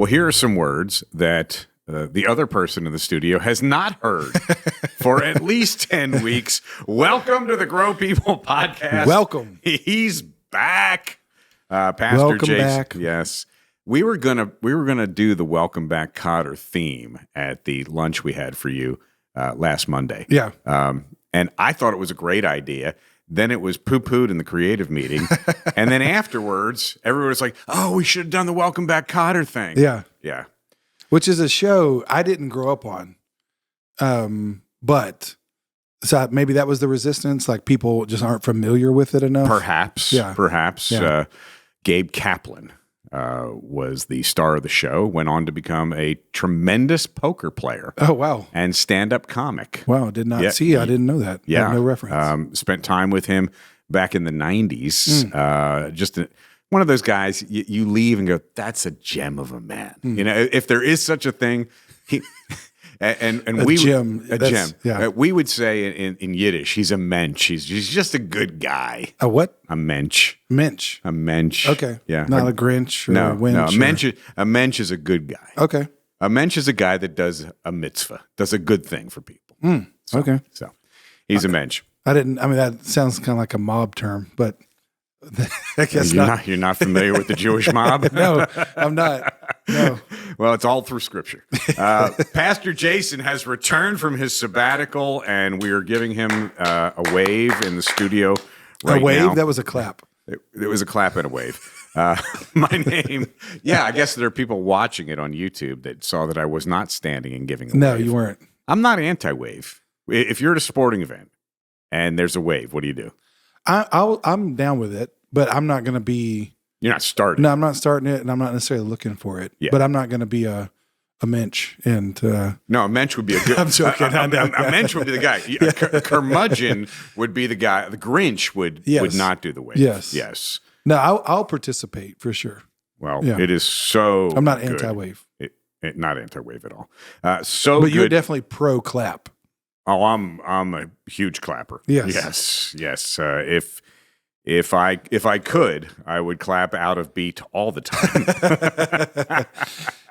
Well, here are some words that the other person in the studio has not heard for at least 10 weeks. Welcome to the Grow People podcast. Welcome. He's back. Pastor Welcome Jason. back. Yes. We were gonna do the Welcome Back Cotter theme at the lunch we had for you last Monday. Yeah. And I thought it was a great idea. Then it was poo-pooed in the creative meeting. And then afterwards, everyone was like, oh, we should have done the Welcome Back Cotter thing. Yeah. Yeah. Which is a show I didn't grow up on. But so maybe that was the resistance. Like people just aren't familiar with it enough. Perhaps. Yeah. Perhaps. Yeah. Gabe Kaplan was the star of the show, went on to become a tremendous poker player. Oh, wow. And stand-up comic. Wow. Did not see. I didn't know that. Yeah. I have no reference. Spent time with him back in the 90s. One of those guys, you leave and go, that's a gem of a man. You know, if there is such a thing, A gem. A gem. Yeah. We would say in Yiddish, he's a mensch. He's just a good guy. A what? A mensch. Mensch. A mensch. Okay. Yeah. Not a Grinch or a Winch. A mensch is a good guy. Okay. A mensch is a guy that does a mitzvah, does a good thing for people. Okay. So he's a mensch. I mean, that sounds kind of like a mob term, but I guess not. You're not familiar with the Jewish mob? No, I'm not. No. Well, it's all through Scripture. Pastor Jason has returned from his sabbatical, and we are giving him a wave in the studio right now. A wave? That was a clap. It was a clap and a wave. My name, I guess there are people watching it on YouTube that saw that I was not standing and giving a No, wave. you weren't. I'm not anti-wave. If you're at a sporting event and there's a wave, what do you do? I'm down with it, but I'm not going to be. You're not starting. No, I'm not starting it, and I'm not necessarily looking for it. Yeah. But I'm not going to be a mensch. And no, a mensch would be a good. I'm joking. A mensch would be the guy. A curmudgeon would be the guy. The Grinch would not do the wave. Yes. No, I'll participate for sure. Well, it is so. I'm not good. anti-wave. Not anti-wave at all. But good. You're definitely pro clap. Oh, I'm a huge clapper. Yes. If I could, I would clap out of beat all the time.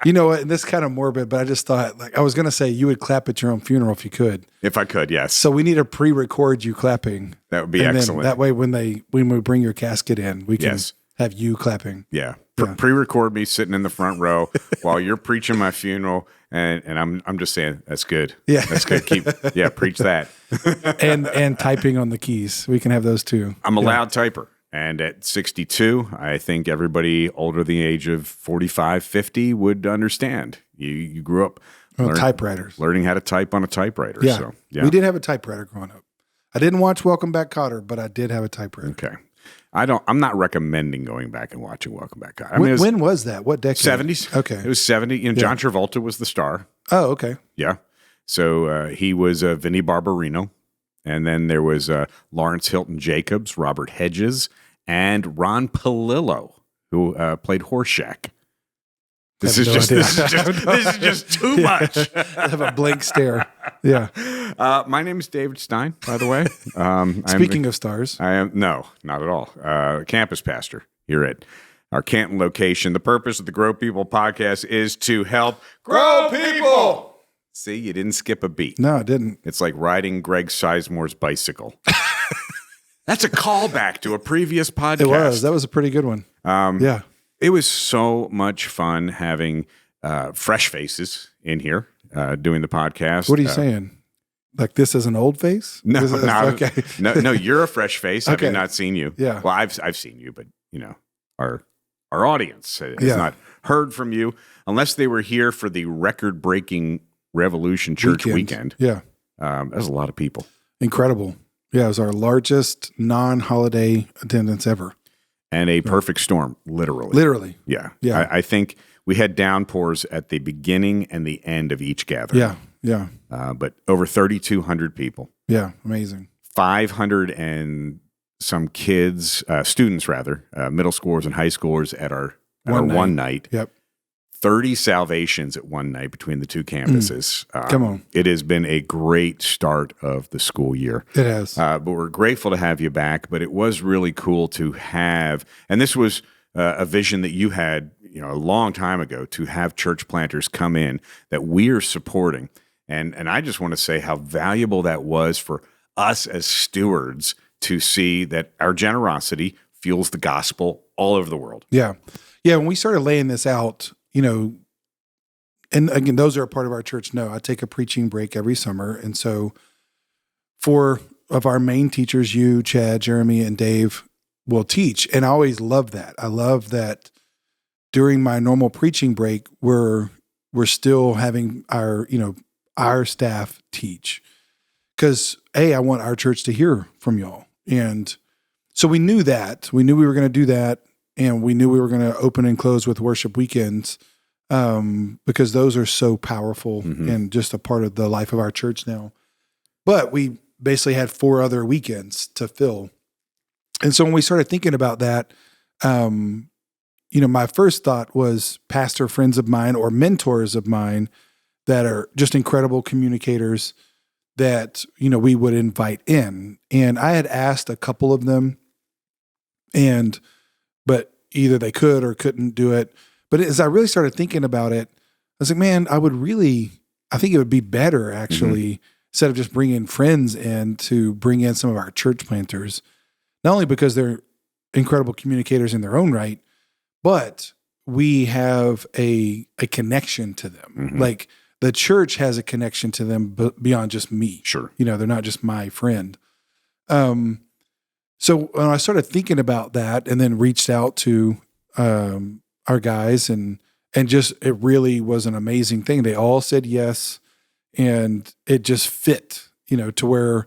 You know what? And this is kind of morbid, but I just thought, like, I was going to say you would clap at your own funeral if you could. If I could, yes. So we need to pre-record you clapping. That would be excellent. That way, when we bring your casket in, we can have you clapping. Yeah. Pre-record me sitting in the front row while you're preaching my funeral, and I'm just saying that's good. Yeah, that's good. Preach that. and typing on the keys. We can have those too. I'm a loud typer, and at 62, I think everybody older than the age of 45, 50 would understand. You grew up typewriters, learning how to type on a typewriter. Yeah. So, yeah, we did have a typewriter growing up. I didn't watch Welcome Back, Kotter, but I did have a typewriter. Okay. I'm not recommending going back and watching Welcome Back, Kotter. When was that? What decade? 70s. Okay. It was 70. John Travolta was the star. Oh, okay. Yeah. So he was Vinnie Barbarino. And then there was Lawrence Hilton Jacobs, Robert Hedges, and Ron Palillo, who played Horseshack. This is just too much. I have a blank stare. Yeah. My name is David Stein, by the way. Speaking of stars. I am not at all. Campus pastor here at our Canton location. The purpose of the Grow People podcast is to help grow people. See, you didn't skip a beat. No, I didn't. It's like riding Greg Sizemore's bicycle. That's a callback to a previous podcast. It was. That was a pretty good one. Yeah. It was so much fun having fresh faces in here doing the podcast. What are you saying? Like this is an old face? No, okay. no, you're a fresh face. Okay. I've not seen you. Yeah. Well, I've seen you, but our audience has not heard from you unless they were here for the record-breaking Revolution Church weekend. Yeah. That was a lot of people. Incredible. Yeah, it was our largest non-holiday attendance ever. And a perfect storm, literally. Literally. Yeah. Yeah. I think we had downpours at the beginning and the end of each gathering. Yeah. But over 3,200 people. Yeah. Amazing. 500 and some kids, students rather, middle schoolers and high schoolers at our one night. Yep. 30 salvations at one night between the two campuses. Come on. It has been a great start of the school year. It has. But we're grateful to have you back. But it was really cool to have, and this was a vision that you had a long time ago to have church planters come in that we are supporting. And I just want to say how valuable that was for us as stewards to see that our generosity fuels the gospel all over the world. Yeah. Yeah. When we started laying this out, and again, those are a part of our church. No, I take a preaching break every summer. And so 4 of our main teachers, you, Chad, Jeremy, and Dave, will teach. And I always love that. I love that during my normal preaching break, we're still having our staff teach. Because I want our church to hear from y'all. And so we knew that. We knew we were going to do that. And we knew we were going to open and close with worship weekends because those are so powerful and just a part of the life of our church now. But we basically had 4 other weekends to fill. And so when we started thinking about that, my first thought was pastor friends of mine or mentors of mine that are just incredible communicators that, we would invite in. And I had asked a couple of them but either they could or couldn't do it. But as I really started thinking about it, I was like, man, I think it would be better actually, instead of just bringing friends in, to bring in some of our church planters, not only because they're incredible communicators in their own right, but we have a connection to them. Like the church has a connection to them beyond just me. Sure. They're not just my friend. So when I started thinking about that and then reached out to our guys and just, it really was an amazing thing. They all said yes, and it just fit, to where,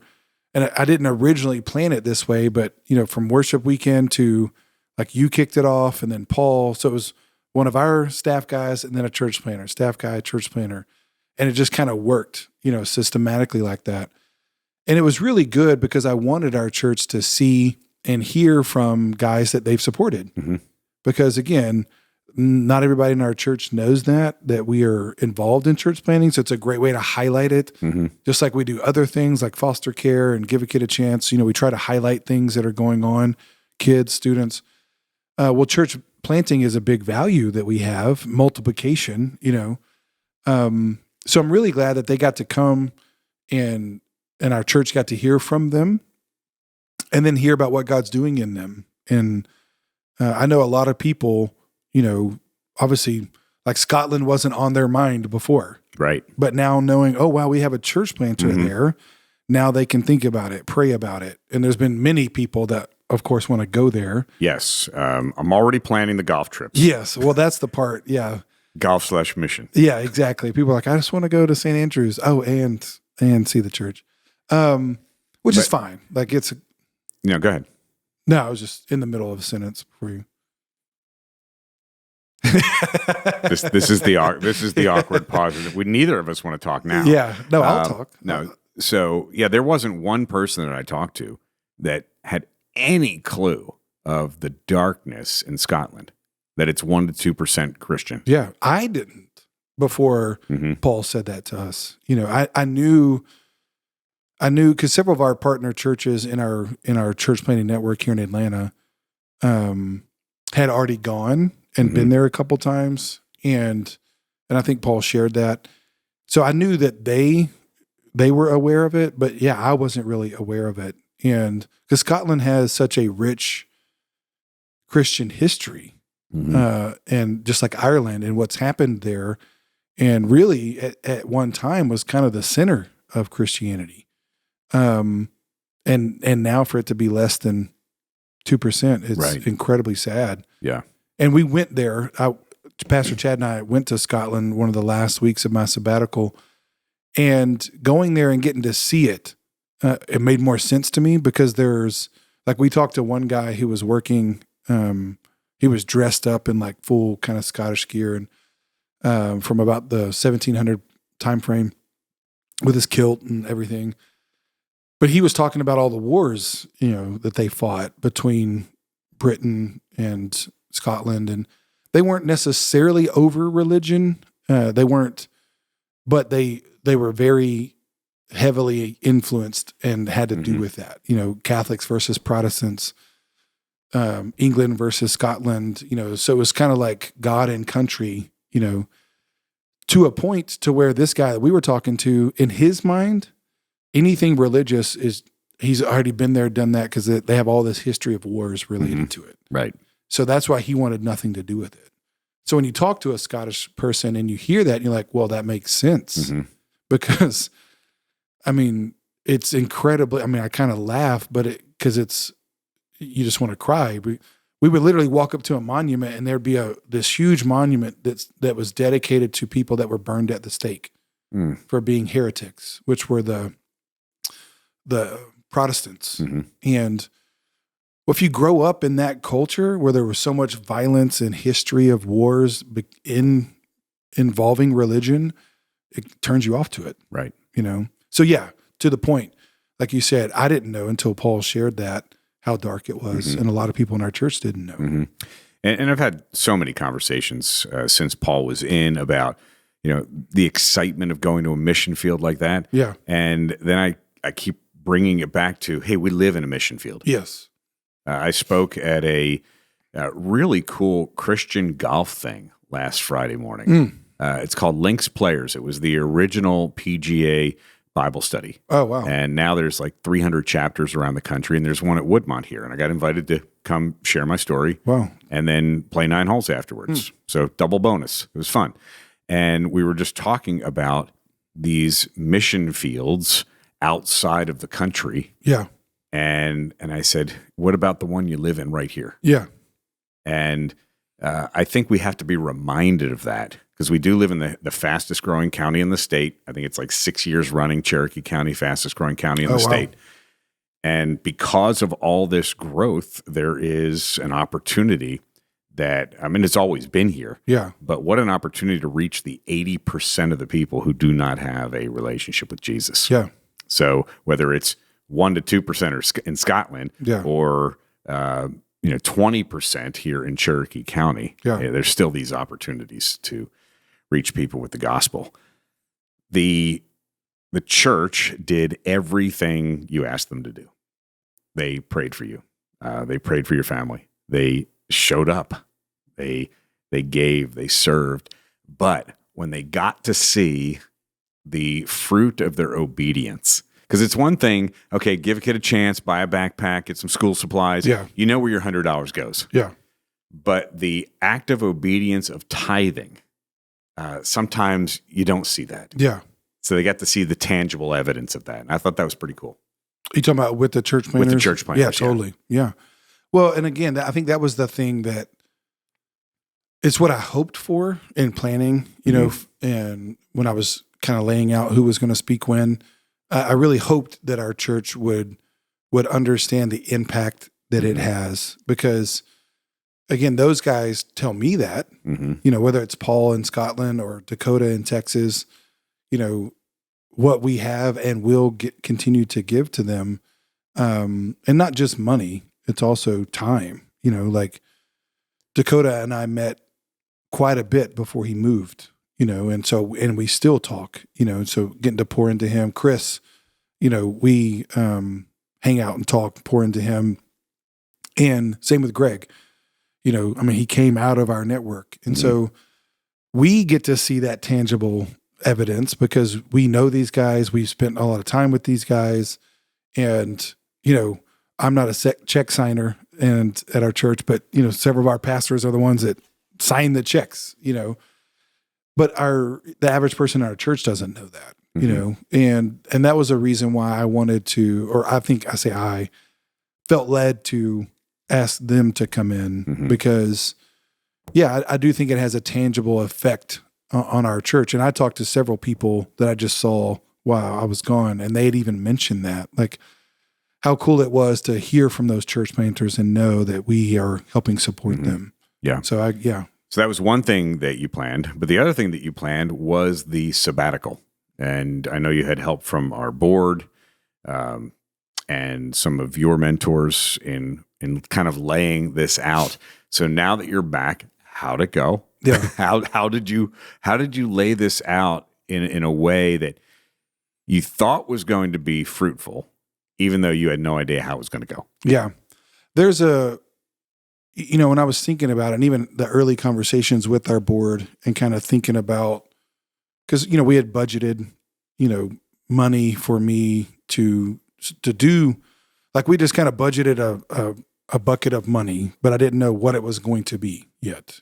and I didn't originally plan it this way, but, from worship weekend to like you kicked it off and then Paul. So it was one of our staff guys and then a church planter, staff guy, church planter. And it just kind of worked, systematically like that. And it was really good because I wanted our church to see and hear from guys that they've supported. Because again, not everybody in our church knows that we are involved in church planting. So it's a great way to highlight it. Just like we do other things like foster care and Give a Kid a Chance. We try to highlight things that are going on, kids, students. Well, church planting is a big value that we have, multiplication, So I'm really glad that they got to come and our church got to hear from them and then hear about what God's doing in them. And I know a lot of people, obviously like Scotland wasn't on their mind before. Right. But now knowing, oh, wow, we have a church planter there. Now they can think about it, pray about it. And there's been many people that, of course, want to go there. Yes. I'm already planning the golf trips. Yes. Well, that's the part. Yeah. Golf/mission. Yeah, exactly. People are like, I just want to go to St. Andrews. Oh, and see the church. Which is fine. Like it's. Go ahead. No, I was just in the middle of a sentence before you. This is the awkward pause. Neither of us want to talk now. Yeah. No, I'll talk. No. So there wasn't one person that I talked to that had any clue of the darkness in Scotland, that it's 1% to 2% Christian. Yeah, I didn't before Paul said that to us. I knew because several of our partner churches in our church planting network here in Atlanta had already gone and been there a couple times, and I think Paul shared that. So I knew that they were aware of it, but yeah, I wasn't really aware of it, and because Scotland has such a rich Christian history. And just like Ireland and what's happened there, and really at one time was kind of the center of Christianity. And now for it to be less than 2%, it's incredibly sad. Yeah. And we went there. Pastor Chad and I went to Scotland one of the last weeks of my sabbatical, and going there and getting to see it, it made more sense to me because there's, like, we talked to one guy who was working, he was dressed up in like full kind of Scottish gear and from about the 1700 time frame with his kilt and everything. But he was talking about all the wars, that they fought between Britain and Scotland, and they weren't necessarily over religion. They weren't, but they were very heavily influenced and had to do with that. Catholics versus Protestants. England versus Scotland, so it was kind of like God and country, to a point to where this guy that we were talking to, in his mind, anything religious he's already been there, done that, because they have all this history of wars related to it. Right. So that's why he wanted nothing to do with it. So when you talk to a Scottish person and you hear that, you're like, well, that makes sense. Because, it's incredibly, I kind of laugh, but because you just want to cry. We would literally walk up to a monument and there'd be this huge monument that was dedicated to people that were burned at the stake for being heretics, which were the Protestants. And if you grow up in that culture where there was so much violence and history of wars involving religion, it turns you off to it. Right. So yeah, to the point, like you said, I didn't know until Paul shared that how dark it was. And a lot of people in our church didn't know. And I've had so many conversations since Paul was in about, the excitement of going to a mission field like that. Yeah. And then I keep bringing it back to, hey, we live in a mission field. Yes. I spoke at a really cool Christian golf thing last Friday morning. It's called Links Players. It was the original PGA Bible study. Oh, wow. And now there's like 300 chapters around the country, and there's one at Woodmont here. And I got invited to come share my story. Wow. And then play 9 holes afterwards. So double bonus. It was fun. And we were just talking about these mission fields outside of the country. Yeah. And I said, what about the one you live in right here? Yeah. And I think we have to be reminded of that, because we do live in the fastest growing county in the state. I think it's like 6 years running, Cherokee County, fastest growing county in the state. And because of all this growth, there is an opportunity that, it's always been here. Yeah. But what an opportunity to reach the 80% of the people who do not have a relationship with Jesus. Yeah. So whether it's 1 to 2% in Scotland, or 20% here in Cherokee County, there's still these opportunities to reach people with the gospel. The church did everything you asked them to do. They prayed for you. They prayed for your family. They showed up. They gave. They served. But when they got to see the fruit of their obedience, because it's one thing, okay, give a kid a chance, buy a backpack, get some school supplies. Yeah. You know where your $100 goes. Yeah. But the act of obedience of tithing, sometimes you don't see that. Yeah. So they got to see the tangible evidence of that. And I thought that was pretty cool. You talking about with the church planners? With the church planners, yeah, totally. Yeah. Well, and again, I think that was the thing that it's what I hoped for in planning, and when I was kind of laying out who was going to speak when, I really hoped that our church would understand the impact that it has, because again, those guys tell me that, whether it's Paul in Scotland or Dakota in Texas, what we have and will continue to give to them. And not just money, it's also time, like Dakota and I met quite a bit before he moved, and we still talk, so getting to pour into him. Chris, we hang out and talk, pour into him. And same with Greg, he came out of our network. And so we get to see that tangible evidence because we know these guys. We've spent a lot of time with these guys. And, I'm not a check signer and at our church, but, several of our pastors are the ones that sign the checks, but the average person in our church doesn't know that, and that was a reason why I wanted to, or I felt led to ask them to come in because, I do think it has a tangible effect on our church. And I talked to several people that I just saw while I was gone, and they had even mentioned that, like, how cool it was to hear from those church planters and know that we are helping support them. Yeah. So So that was one thing that you planned, but the other thing that you planned was the sabbatical. And I know you had help from our board and some of your mentors in kind of laying this out. So now that you're back, how'd it go? Yeah. How did you lay this out in a way that you thought was going to be fruitful, even though you had no idea how it was going to go? Yeah. There's a when I was thinking about it, and even the early conversations with our board and kind of thinking about, because, we had budgeted, money for me to do, like we just kind of budgeted a bucket of money, but I didn't know what it was going to be yet,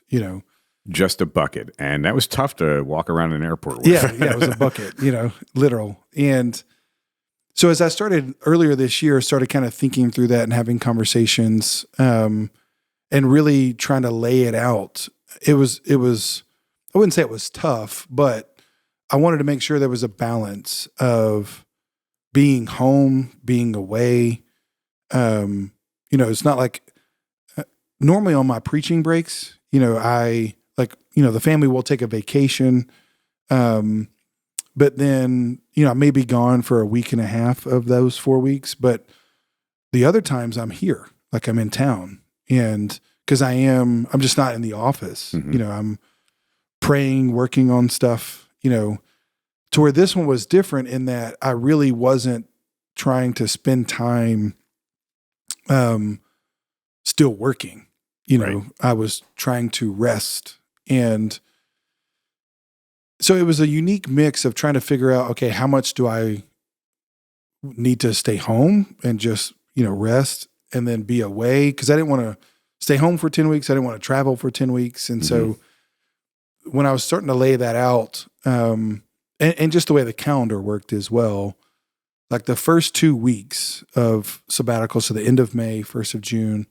Just a bucket. And that was tough to walk around an airport with. Yeah, it was a bucket, literal. And so as I started earlier this year, started kind of thinking through that and having conversations, and really trying to lay it out. It was, I wouldn't say it was tough, but I wanted to make sure there was a balance of being home, being away. It's not like normally on my preaching breaks, the family will take a vacation. But then, I may be gone for a week and a half of those 4 weeks, but the other times I'm here, like I'm in town. And because I'm just not in the office, Mm-hmm. I'm praying, working on stuff, to where this one was different in that I really wasn't trying to spend time, still working, Right. I was trying to rest. And so it was a unique mix of trying to figure out, okay, how much do I need to stay home and just, rest and then be away? Because I didn't want to stay home for 10 weeks. I didn't want to travel for 10 weeks. And so when I was starting to lay that out, and just the way the calendar worked as well, like the first 2 weeks of sabbatical, so the end of May, 1st of June,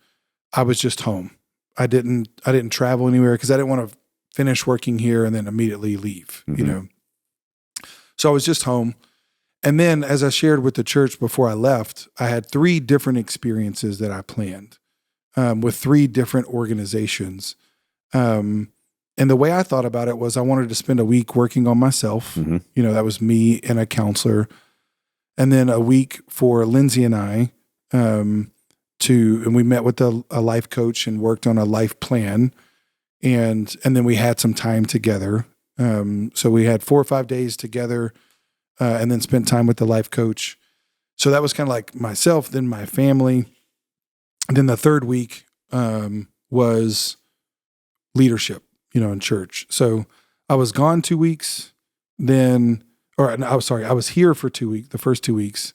I was just home. I didn't travel anywhere because I didn't want to finish working here and then immediately leave, So I was just home. And then as I shared with the church before I left, I had 3 different experiences that I planned, with 3 different organizations. And the way I thought about it was I wanted to spend a week working on myself. Mm-hmm. That was me and a counselor. And then a week for Lindsay and I, and we met with a life coach and worked on a life plan. And then we had some time together. So we had 4 or 5 days together, and then spent time with the life coach. So that was kind of like myself, then my family. And then the 3rd week, was leadership, in church. So I was gone 2 weeks, I was here for 2 weeks, the first 2 weeks.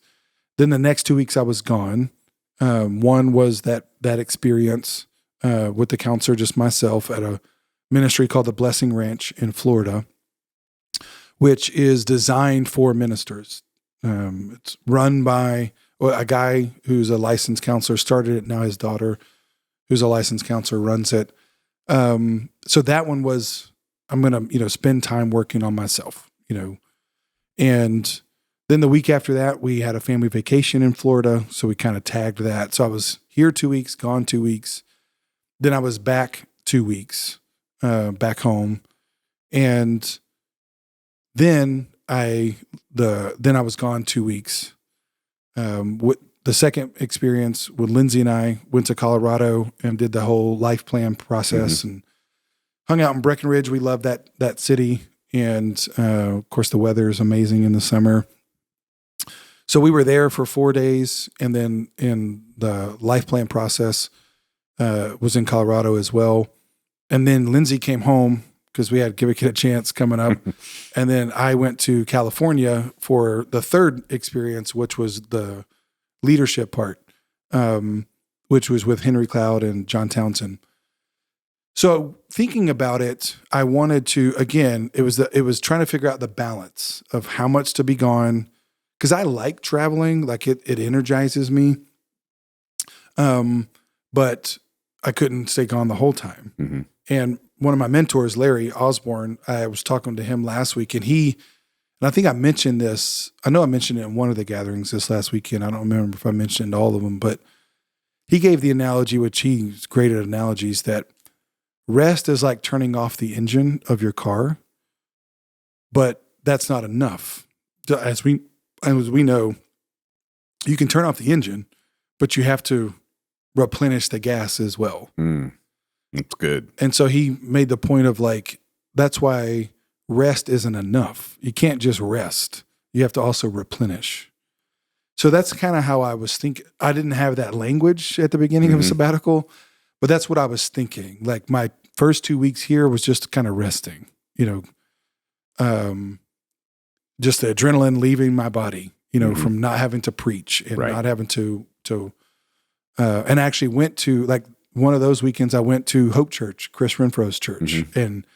Then the next 2 weeks I was gone. One was that experience, with the counselor, just myself at a ministry called the Blessing Ranch in Florida, which is designed for ministers. It's run by a guy who's a licensed counselor, started it. Now his daughter, who's a licensed counselor, runs it. So that one was, I'm going to, spend time working on myself, and then the week after that, we had a family vacation in Florida. So we kind of tagged that. So I was here 2 weeks, gone 2 weeks. Then I was back 2 weeks, back home. And then I was gone 2 weeks. With the second experience with Lindsay and I went to Colorado and did the whole life plan process and hung out in Breckenridge. We love that city. And, of course the weather is amazing in the summer. So we were there for 4 days, and then in the life plan process, was in Colorado as well. And then Lindsay came home because we had Give a Kid a Chance coming up. And then I went to California for the 3rd experience, which was the leadership part, which was with Henry Cloud and John Townsend. So thinking about it, I wanted to, again, it was trying to figure out the balance of how much to be gone. Cause I like traveling, like it energizes me. But I couldn't stay gone the whole time. Mm-hmm. And one of my mentors, Larry Osborne, I was talking to him last week, and I think I mentioned this. I know I mentioned it in one of the gatherings this last weekend. I don't remember if I mentioned all of them, but he gave the analogy, which he's great at analogies, that rest is like turning off the engine of your car, but that's not enough. As we know, you can turn off the engine, but you have to replenish the gas as well. That's good. And so he made the point of like, that's why rest isn't enough. You can't just rest. You have to also replenish. So that's kind of how I was thinking. I didn't have that language at the beginning of a sabbatical, but that's what I was thinking. Like my first 2 weeks here was just kind of resting, just the adrenaline leaving my body, from not having to preach and Right. not having to, and I actually went to, like, one of those weekends I went to Hope Church, Chris Renfro's church, and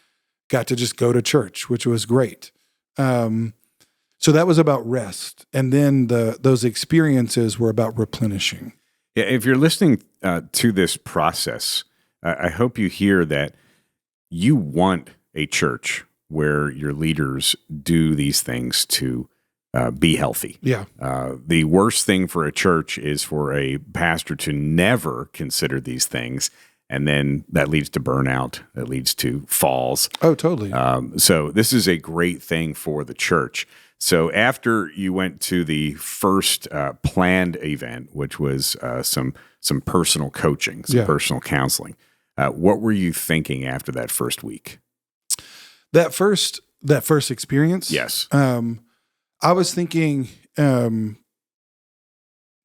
got to just go to church, which was great. So that was about rest. And then those experiences were about replenishing. Yeah, if you're listening to this process, I hope you hear that you want a church where your leaders do these things to be healthy. Yeah. The worst thing for a church is for a pastor to never consider these things, and then that leads to burnout. That leads to falls. Oh, totally. So this is a great thing for the church. So after you went to the first planned event, which was some personal coaching, some personal counseling, what were you thinking after that first week? That first experience? Yes. I was thinking,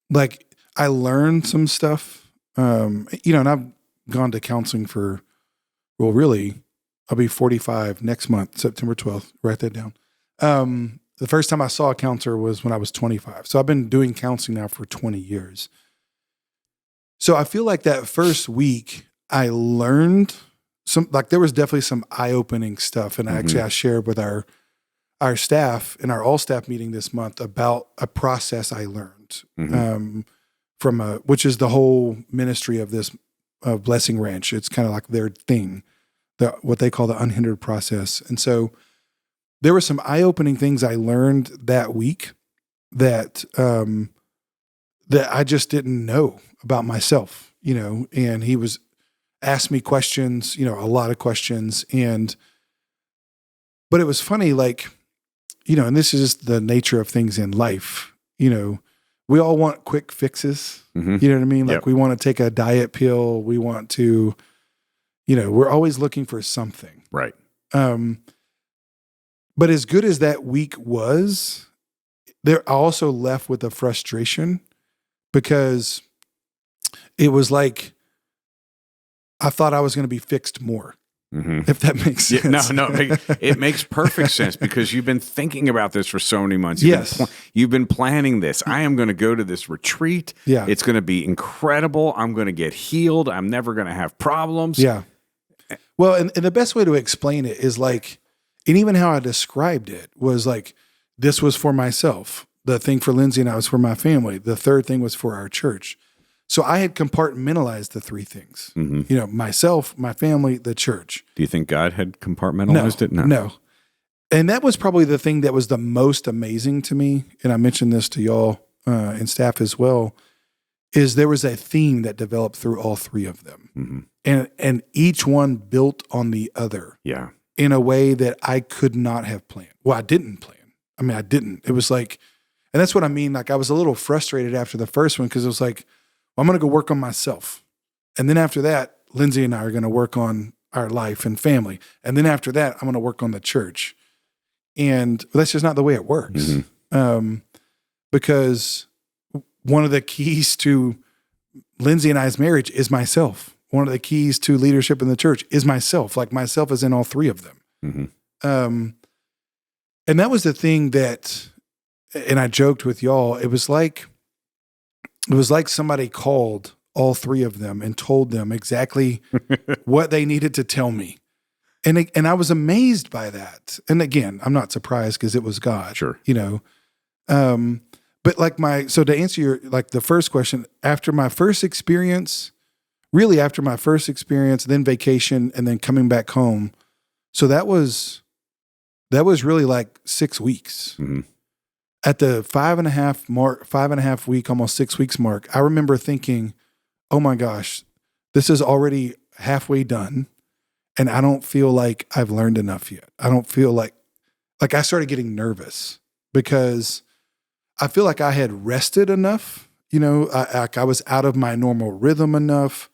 like, I learned some stuff, and I've gone to counseling for, well, really, I'll be 45 next month, September 12th. Write that down. The first time I saw a counselor was when I was 25. So I've been doing counseling now for 20 years. So I feel like that first week I learned there was definitely some eye-opening stuff. And actually I shared with our staff in our all-staff meeting this month about a process I learned which is the whole ministry of this Blessing Ranch. It's kind of like their thing, what they call the unhindered process. And so there were some eye-opening things I learned that week that I just didn't know about myself, and he was asked me questions, a lot of questions. But it was funny, like, and this is the nature of things in life, we all want quick fixes. You know what I mean? Like we want to take a diet pill. We want to, we're always looking for something. Right. But as good as that week was, I also left with a frustration because it was like I thought I was going to be fixed more, if that makes sense. No, it makes perfect sense because you've been thinking about this for so many months. You've been planning this. I am going to go to this retreat. Yeah. It's going to be incredible. I'm going to get healed. I'm never going to have problems. Yeah. Well, and the best way to explain it is like, and even how I described it was like, this was for myself. The thing for Lindsay and I was for my family. The third thing was for our church. So I had compartmentalized the three things, myself, my family, the church. Do you think God had compartmentalized it? No. And that was probably the thing that was the most amazing to me. And I mentioned this to y'all and staff as well, is there was a theme that developed through all three of them. And each one built on the other. Yeah. In a way that I could not have planned. Well, I didn't plan. I didn't. It was like, and that's what I mean. Like I was a little frustrated after the first one because it was like, well, I'm going to go work on myself. And then after that, Lindsay and I are going to work on our life and family. And then after that, I'm going to work on the church. And that's just not the way it works. Because one of the keys to Lindsay and I's marriage is myself. One of the keys to leadership in the church is myself. Like myself is in all three of them. And that was the thing that, and I joked with y'all, it was like somebody called all three of them and told them exactly what they needed to tell me. And I was amazed by that. And again, I'm not surprised because it was God. Sure. But like so to answer your, like the first question, after my first experience, then vacation, and then coming back home. So that was really like 6 weeks. At the 5.5 week, almost 6 weeks mark, I remember thinking, oh my gosh, this is already halfway done. And I don't feel like I've learned enough yet. I don't feel like I started getting nervous because I feel like I had rested enough. I was out of my normal rhythm enough.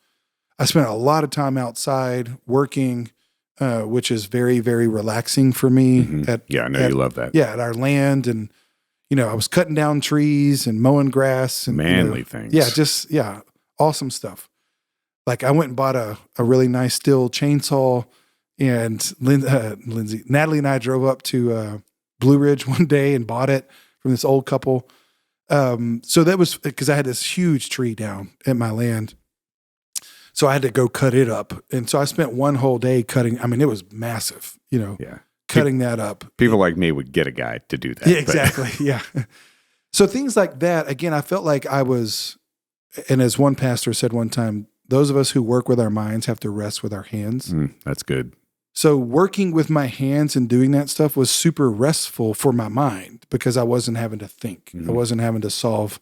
I spent a lot of time outside working, which is very, very relaxing for me. I know you love that. Yeah, at our land. And, I was cutting down trees and mowing grass. And, manly things. Yeah, awesome stuff. Like I went and bought a really nice steel chainsaw, and Natalie and I drove up to Blue Ridge one day and bought it from this old couple. So that was because I had this huge tree down at my land. So I had to go cut it up. And so I spent one whole day cutting. I mean, it was massive, Yeah. cutting that up. People like me would get a guy to do that. Yeah, exactly. Yeah. So things like that, again, I felt like I was, and as one pastor said one time, those of us who work with our minds have to rest with our hands. That's good. So working with my hands and doing that stuff was super restful for my mind because I wasn't having to think. I wasn't having to solve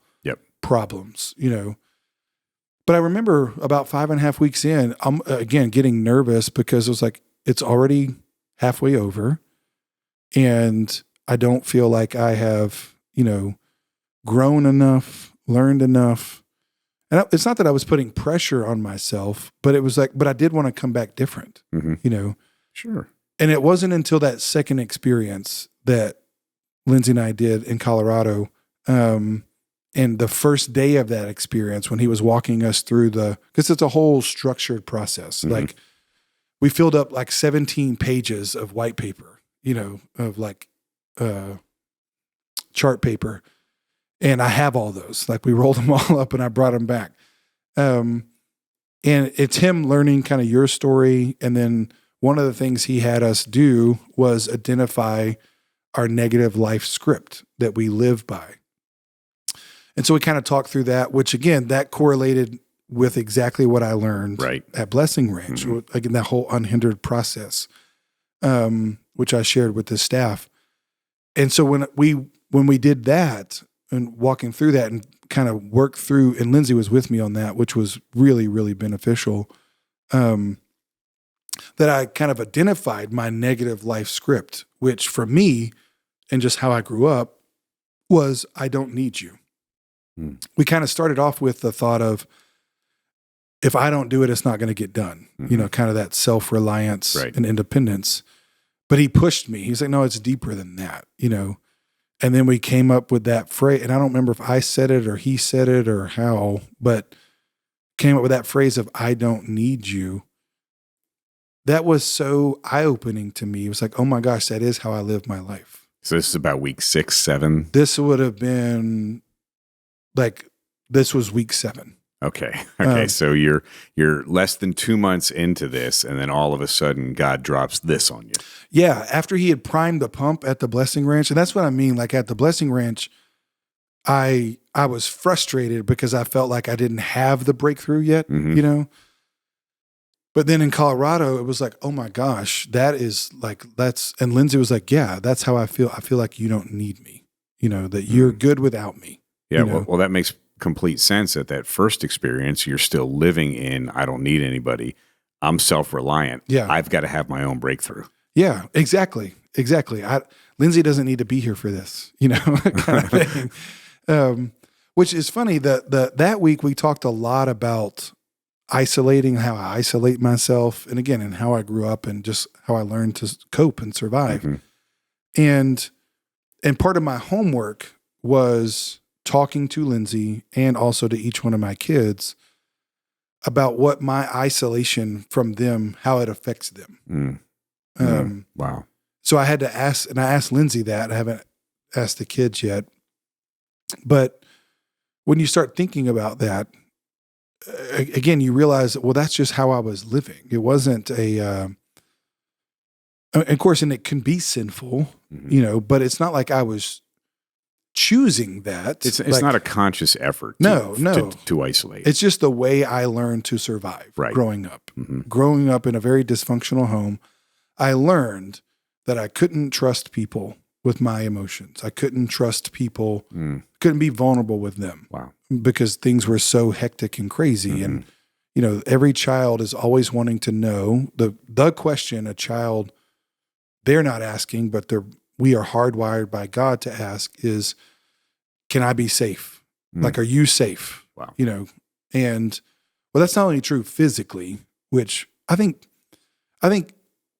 problems, But I remember about 5.5 weeks in, I'm again getting nervous because it was like, it's already halfway over and I don't feel like I have, grown enough, learned enough. And it's not that I was putting pressure on myself, but it was like, but I did want to come back different, Sure. And it wasn't until that second experience that Lindsay and I did in Colorado, and the first day of that experience when he was walking us through because it's a whole structured process. Like we filled up like 17 pages of white paper, of like chart paper. And I have all those. Like we rolled them all up and I brought them back. And it's him learning kind of your story. And then one of the things he had us do was identify our negative life script that we live by. And so we kind of talked through that, which again, that correlated with exactly what I learned at Blessing Ranch. Again, that whole unhindered process, which I shared with the staff. And so when we did that and walking through that and kind of worked through, and Lindsay was with me on that, which was really, really beneficial, that I kind of identified my negative life script, which for me and just how I grew up was, I don't need you. We kind of started off with the thought of, if I don't do it, it's not going to get done. Kind of that self-reliance and independence. But he pushed me. He's like, no, it's deeper than that, And then we came up with that phrase, and I don't remember if I said it or he said it or how, but came up with that phrase of, I don't need you. That was so eye-opening to me. It was like, oh my gosh, that is how I live my life. So this is about week 6, 7? This would have been this was week 7. Okay. So you're less than 2 months into this, and then all of a sudden God drops this on you. Yeah. After he had primed the pump at the Blessing Ranch, and that's what I mean. Like at the Blessing Ranch, I was frustrated because I felt like I didn't have the breakthrough yet, But then in Colorado, it was like, oh my gosh, that is like, and Lindsay was like, yeah, that's how I feel. I feel like you don't need me, that you're good without me. Yeah. Well, that makes complete sense. At that first experience, you're still living in, I don't need anybody. I'm self-reliant. Yeah. I've got to have my own breakthrough. Yeah, exactly. Lindsay doesn't need to be here for this, kind of thing. Which is funny that week we talked a lot about isolating, how I isolate myself, and again, and how I grew up and just how I learned to cope and survive. And part of my homework was talking to Lindsay and also to each one of my kids about what my isolation from them, how it affects them. Wow. So I had to ask, and I asked Lindsay that. I haven't asked the kids yet. But when you start thinking about that, again, you realize, well, that's just how I was living. It wasn't of course, and it can be sinful, but it's not like I was choosing that. It's not a conscious effort to isolate. It's just the way I learned to survive growing up. Growing up in a very dysfunctional home, I learned that I couldn't trust people with my emotions. I couldn't trust people, couldn't be vulnerable with them. Wow. Because things were so hectic and crazy. And, every child is always wanting to know the question a child, they're not asking, but we are hardwired by God to ask is, can I be safe? Like, are you safe? Wow. And that's not only true physically, which I think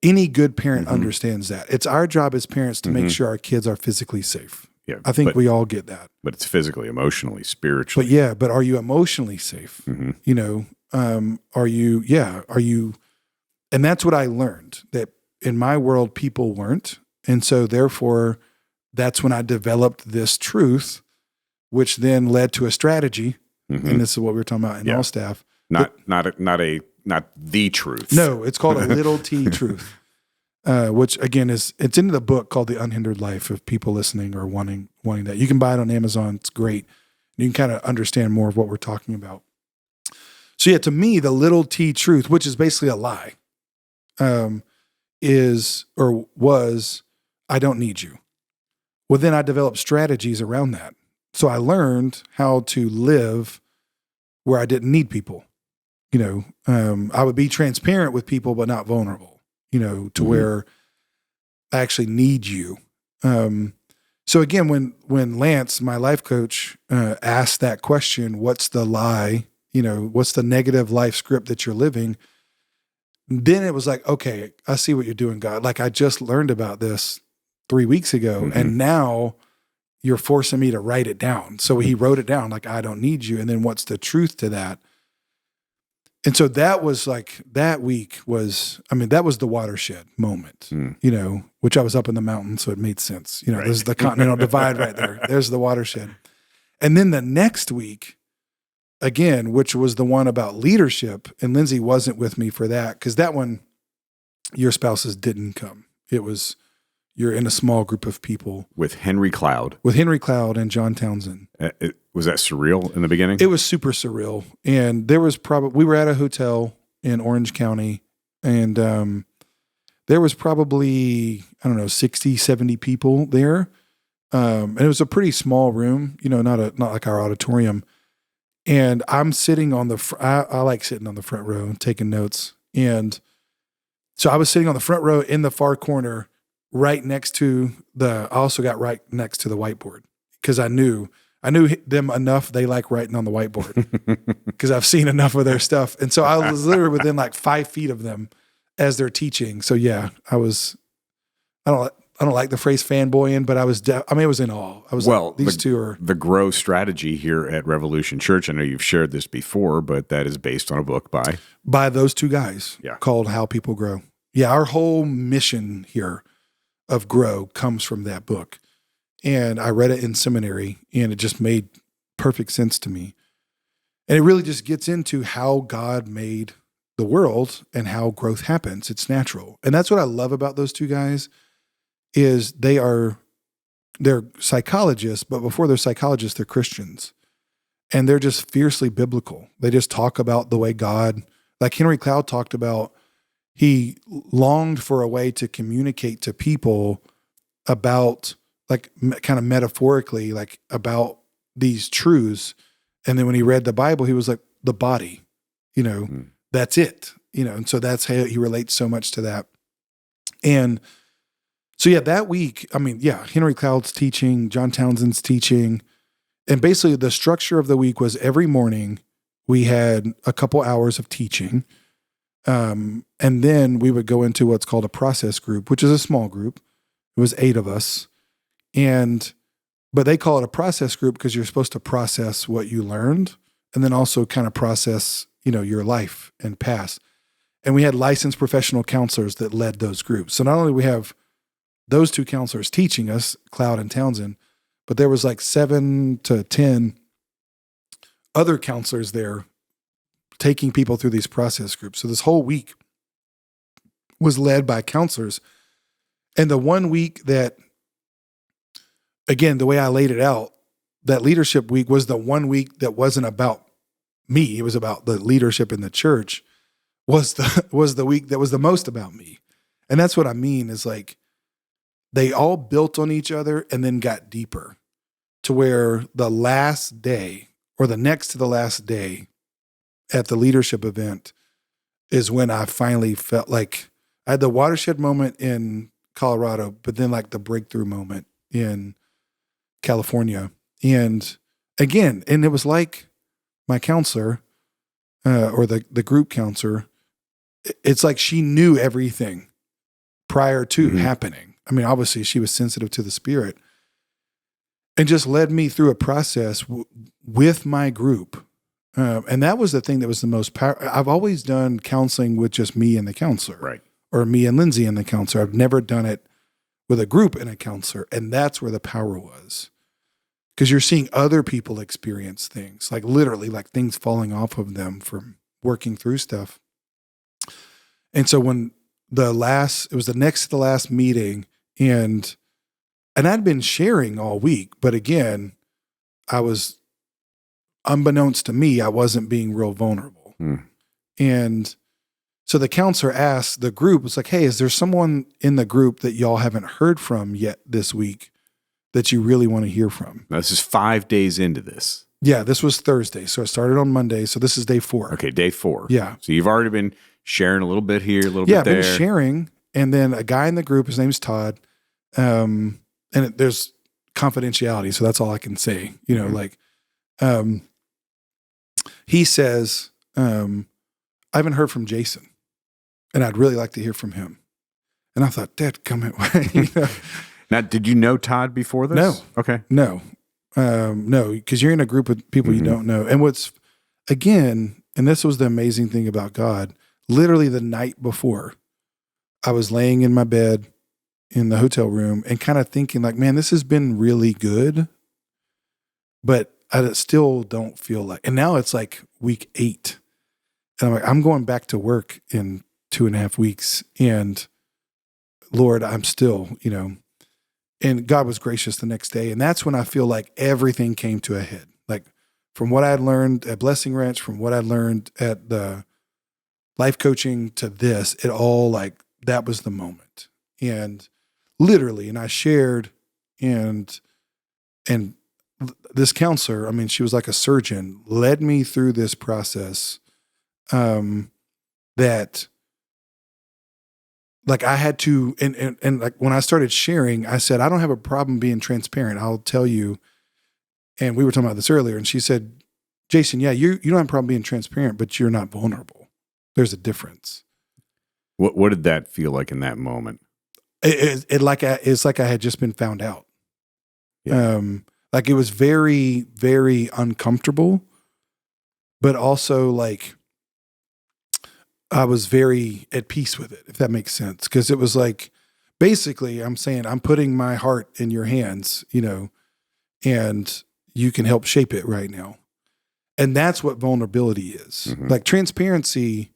any good parent understands that. It's our job as parents to make sure our kids are physically safe. Yeah, I think we all get that. But it's physically, emotionally, spiritually. But are you emotionally safe? Are you, and that's what I learned, that in my world, people weren't. And so therefore that's when I developed this truth, which then led to a strategy. And this is what we were talking about in All Staff. Not the truth. No, it's called a little T truth, which again it's in the book called The Unhindered Life. If people listening or wanting that, you can buy it on Amazon. It's great. You can kind of understand more of what we're talking about. So yeah, to me, the little T truth, which is basically a lie, was I don't need you. Well, then I developed strategies around that. So I learned how to live where I didn't need people. I would be transparent with people, but not vulnerable, to where I actually need you. So again, when Lance, my life coach, asked that question, what's the lie? What's the negative life script that you're living? Then it was like, okay, I see what you're doing, God. Like I just learned about this 3 weeks ago, and now you're forcing me to write it down. So he wrote it down, like, I don't need you. And then what's the truth to that? And so that was like, that week was, that was the watershed moment, which I was up in the mountains. So it made sense. There's the continental divide right there. There's the watershed. And then the next week, again, which was the one about leadership, and Lindsay wasn't with me for that, because that one, your spouses didn't come. It was, you're in a small group of people. With Henry Cloud. And John Townsend. Was that surreal in the beginning? It was super surreal. And there was we were at a hotel in Orange County, and there was probably, 60, 70 people there. And it was a pretty small room, not like our auditorium. And I'm sitting on I like sitting on the front row and taking notes. And so I was sitting on the front row in the far corner, right next to I also got right next to the whiteboard, because I knew them enough. They like writing on the whiteboard because I've seen enough of their stuff. And so I was literally within like 5 feet of them as they're teaching. So yeah, I don't like the phrase fanboying, but I was, it was in awe. I was like, these two are. The Grow strategy here at Revolution Church, I know you've shared this before, but that is based on a book by those two guys called How People Grow. Yeah, our whole mission here of Grow comes from that book. And I read it in seminary, and it just made perfect sense to me. And it really just gets into how God made the world and how growth happens. It's natural. And that's what I love about those two guys. Is they're psychologists, but before they're psychologists, they're Christians. And they're just fiercely biblical. They just talk about the way God, like Henry Cloud talked about, he longed for a way to communicate to people about, like, kind of metaphorically, like, about these truths. And then when he read the Bible, he was like, the body, that's it, and so that's how he relates so much to that. And so yeah, that week, Henry Cloud's teaching, John Townsend's teaching, and basically the structure of the week was every morning we had a couple hours of teaching, and then we would go into what's called a process group, which is a small group. It was 8 of us, but they call it a process group because you're supposed to process what you learned, and then also kind of process, your life and past. And we had licensed professional counselors that led those groups. So not only we have those two counselors teaching us, Cloud and Townsend, but there was like 7 to 10 other counselors there taking people through these process groups. So this whole week was led by counselors. And the one week that, again, the way I laid it out, that leadership week was the one week that wasn't about me. It was about the leadership in the church, was the week that was the most about me. And that's what I mean is, like, they all built on each other and then got deeper to where the last day or the next to the last day at the leadership event is when I finally felt like I had the watershed moment in Colorado, but then like the breakthrough moment in California. And again, and it was like my counselor or the group counselor, it's like she knew everything prior to happening. Obviously she was sensitive to the Spirit and just led me through a process with my group And that was the thing that was the most powerful. I've always done counseling with just me and the counselor, Right. or me and Lindsay and the counselor. I've never done it with a group and a counselor. And that's where the power was. Because you're seeing other people experience things, like literally like things falling off of them from working through stuff. And so when it was the next to the last meeting, and I'd been sharing all week, but again, I was, unbeknownst to me, I wasn't being real vulnerable. And so the counselor asked the group, it's like, hey, is there someone in the group that y'all haven't heard from yet this week that you really want to hear from? Now, this is 5 days into this. Yeah, this was Thursday. So I started on Monday. So this is day 4. Okay, day 4. Yeah. So you've already been sharing a little bit here, a little Yeah, bit I've there. been sharing. And then a guy in the group, his name's Todd. And there's confidentiality. So that's all I can say. You know, like, he says, I haven't heard from Jason, and I'd really like to hear from him. And I thought, Dad, come it. You know? Now, did you know Todd before this? No. Okay. No, because you're in a group with people you don't know. And again, and this was the amazing thing about God, literally the night before, I was laying in my bed in the hotel room and kind of thinking like, man, this has been really good, but I still don't feel like, and now it's like week 8. And I'm like, I'm going back to work in 2.5 weeks. And Lord, I'm still, you know, and God was gracious the next day. And that's when I feel like everything came to a head. Like from what I'd learned at Blessing Ranch, from what I learned at the life coaching to this, it all like, that was the moment. And literally, and I shared, and this counselor, I mean, she was like a surgeon, led me through this process that like I had to, and like when I started sharing, I said, I don't have a problem being transparent. I'll tell you. And we were talking about this earlier, and she said, Jason, yeah, you don't have a problem being transparent, but you're not vulnerable. There's a difference. What did that feel like in that moment? It's like I had just been found out. Yeah. Like it was very, very uncomfortable, but also like I was very at peace with it, if that makes sense. Because it was like, basically, I'm saying I'm putting my heart in your hands, you know, and you can help shape it right now. And that's what vulnerability is. Like transparency,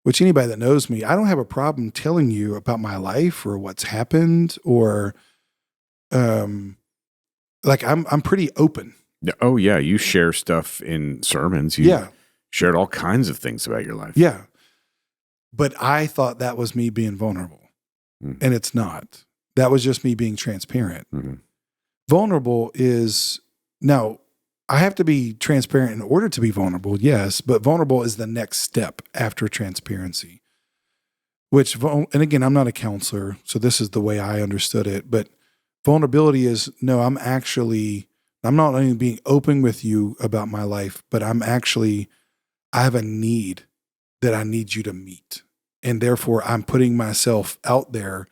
which anybody that knows me, I don't have a problem telling you about my life or what's happened, or like I'm pretty open. Oh yeah, you share stuff in sermons. You shared all kinds of things about your life. Yeah. But I thought that was me being vulnerable. And it's not. That was just me being transparent. Vulnerable is, now I have to be transparent in order to be vulnerable, yes, but vulnerable is the next step after transparency. And again, I'm not a counselor, so this is the way I understood it, but vulnerability is, no, I'm not only being open with you about my life, but I have a need that I need you to meet. And therefore I'm putting myself out there,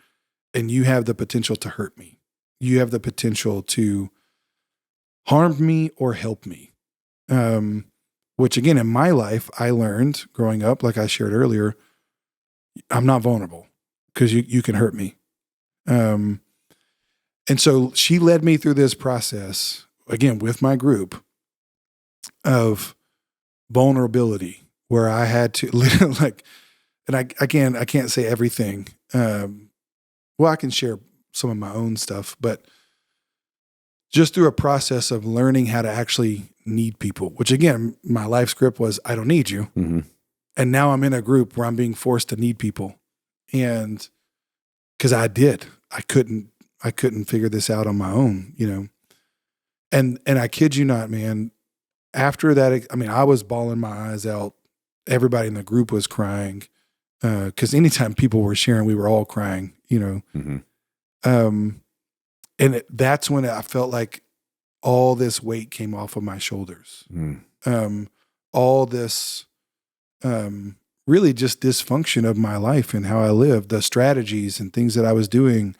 and you have the potential to hurt me. You have the potential to harm me or help me. Which again, in my life, I learned growing up, like I shared earlier, I'm not vulnerable because you can hurt me. And so she led me through this process, again, with my group, of vulnerability, where I had to like, and I can't say everything. Well, I can share some of my own stuff, but just through a process of learning how to actually need people, which again, my life script was, I don't need you. And now I'm in a group where I'm being forced to need people. And cause I couldn't figure this out on my own, you know? And I kid you not, man, after that, I mean, I was bawling my eyes out. Everybody in the group was crying. Cause anytime people were sharing, we were all crying, you know? And that's when I felt like all this weight came off of my shoulders. All this, really just dysfunction of my life and how I lived, the strategies and things that I was doing,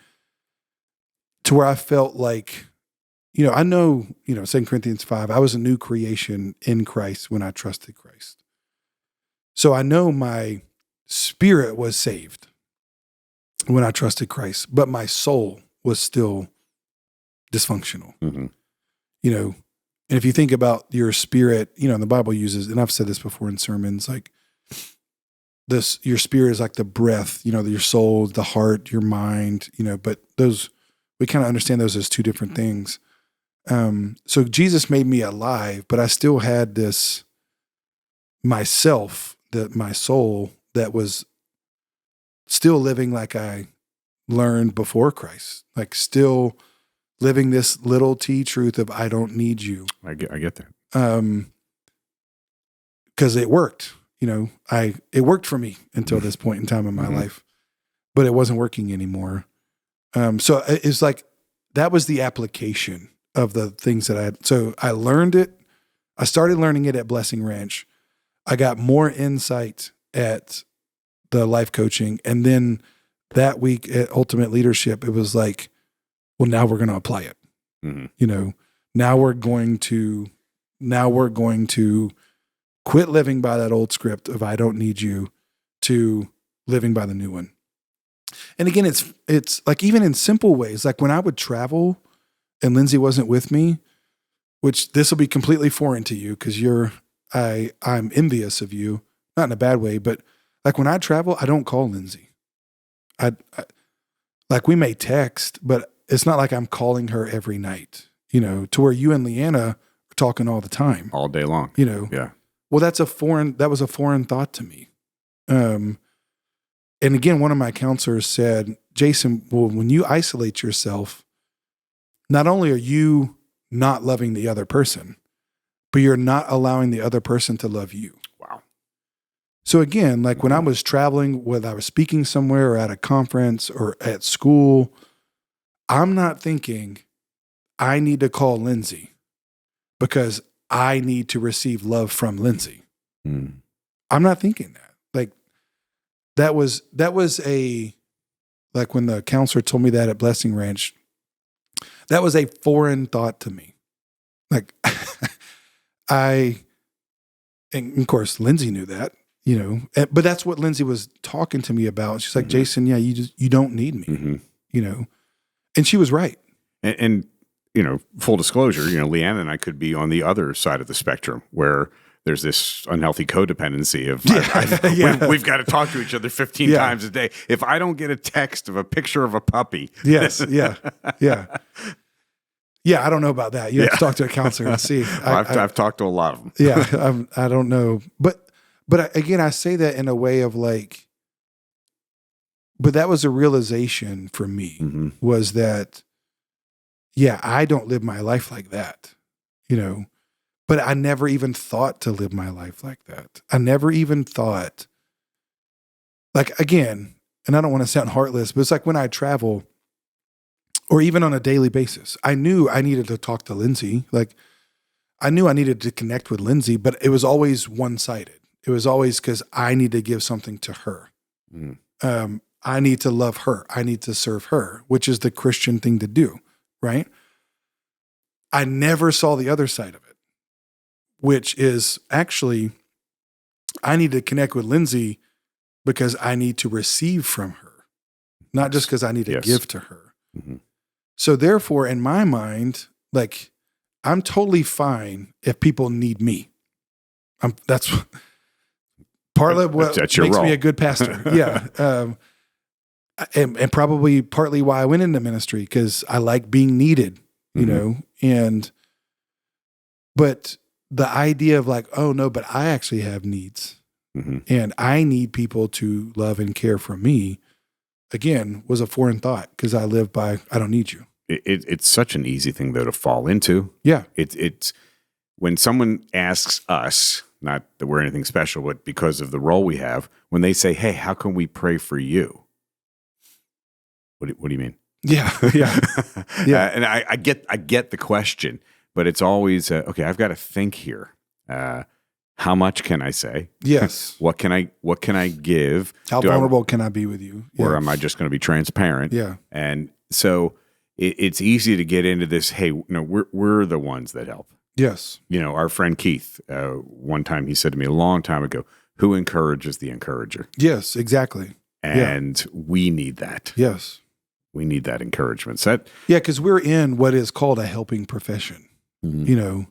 to where I felt like I know, 2 Corinthians 5, I was a new creation in Christ when I trusted Christ. So I know my spirit was saved when I trusted Christ, but my soul was still dysfunctional. Mm-hmm. And if you think about your spirit, the Bible uses, and I've said this before in sermons, like your spirit is like the breath, your soul, the heart, your mind, but those, we kind of understand those as two different things. So Jesus made me alive, but I still had this myself, my soul that was still living like I learned before Christ, like still living this little T truth of I don't need you. I get that. Because it worked, it worked for me until this point in time in my life, but it wasn't working anymore. So it's like that was the application of the things that I had. So I learned it. I started learning it at Blessing Ranch. I got more insight at the life coaching. And then that week at Ultimate Leadership, it was like, well, now we're going to apply it. Mm-hmm. Now we're going to quit living by that old script of I don't need you to living by the new one. And again, it's like even in simple ways, like when I would travel and Lindsay wasn't with me, which this will be completely foreign to you because I'm envious of you, not in a bad way, but like when I travel, I don't call Lindsay. I like we may text, but it's not like I'm calling her every night, to where you and Leanna are talking all the time. All day long. Yeah. Well, that was a foreign thought to me. And again, one of my counselors said, Jason, well, when you isolate yourself, not only are you not loving the other person, but you're not allowing the other person to love you. Wow. So again, like when I was traveling, whether I was speaking somewhere or at a conference or at school, I'm not thinking I need to call Lindsay because I need to receive love from Lindsay. Mm. I'm not thinking that. Like that was like when the counselor told me that at Blessing Ranch, that was a foreign thought to me. Like and of course Lindsay knew that, but that's what Lindsay was talking to me about. She's like, Jason, yeah, you don't need me, and she was right. And full disclosure, Leanna and I could be on the other side of the spectrum where there's this unhealthy codependency of we've got to talk to each other 15 times a day. If I don't get a text of a picture of a puppy. Yes. Yeah. Yeah. I don't know about that. You have to talk to a counselor and see. I've talked to a lot of them. Yeah. I don't know. But again, I say that in a way of like, but that was a realization for me was that, I don't live my life like that, but I never even thought to live my life like that. I never even thought, like, again, and I don't want to sound heartless, but it's like when I travel or even on a daily basis, I knew I needed to talk to Lindsay. Like I knew I needed to connect with Lindsay, but it was always one-sided. It was always because I need to give something to her. I need to love her. I need to serve her, which is the Christian thing to do. Right? I never saw the other side of it, which is actually, I need to connect with Lindsay because I need to receive from her, not just because I need to give to her. So therefore, in my mind, like, I'm totally fine if people need me. That's part of what makes me a good pastor. Yeah. And probably partly why I went into ministry, because I like being needed, but the idea of like, oh no, but I actually have needs and I need people to love and care for me, again, was a foreign thought because I live by, I don't need you. It's such an easy thing though to fall into. Yeah. It's when someone asks us, not that we're anything special, but because of the role we have, when they say, hey, how can we pray for you? What do you mean? Yeah. And I get the question, but it's always okay. I've got to think here. How much can I say? Yes. What can I give? How vulnerable can I be with you? Or am I just going to be transparent? Yeah. And so it's easy to get into this. Hey, we're the ones that help. Yes. Our friend Keith, one time he said to me a long time ago, who encourages the encourager? Yes, exactly. And we need that. Yes. We need that encouragement. So because we're in what is called a helping profession. Mm-hmm.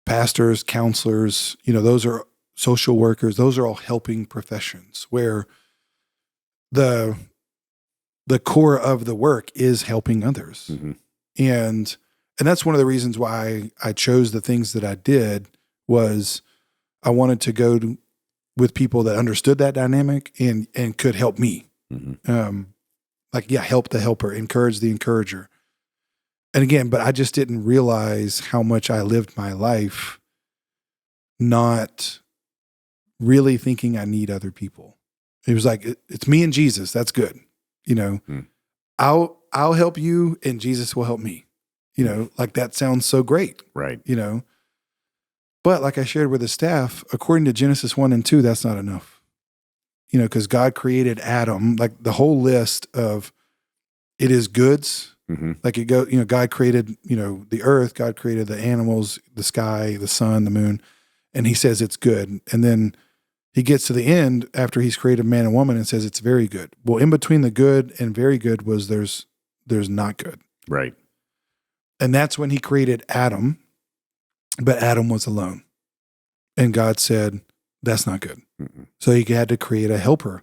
Pastors, counselors, those are social workers. Those are all helping professions where the core of the work is helping others. Mm-hmm. And that's one of the reasons why I chose the things that I did was I wanted to go with people that understood that dynamic and could help me. Mm-hmm. Help the helper, encourage the encourager. And again, but I just didn't realize how much I lived my life not really thinking I need other people. It was like, it's me and Jesus. That's good. I'll help you and Jesus will help me. That sounds so great. Right. But like I shared with the staff, according to Genesis 1 and 2, that's not enough. Because God created Adam, like the whole list of it is goods. Mm-hmm. Like it go, God created, the earth, God created the animals, the sky, the sun, the moon, and he says it's good. And then he gets to the end after he's created man and woman and says it's very good. Well, in between the good and very good was there's not good. Right. And that's when he created Adam, but Adam was alone. And God said, that's not good. Mm-mm. So he had to create a helper,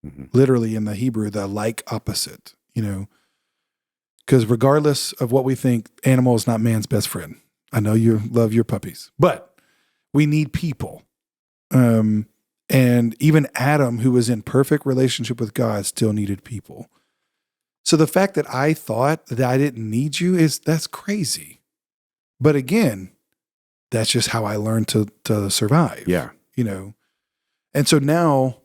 Mm-hmm. literally in the Hebrew, the like opposite, because regardless of what we think, animal is not man's best friend. I know you love your puppies, but we need people. And even Adam, who was in perfect relationship with God, still needed people. So the fact that I thought that I didn't need you that's crazy. But again, that's just how I learned to survive. Yeah. And so now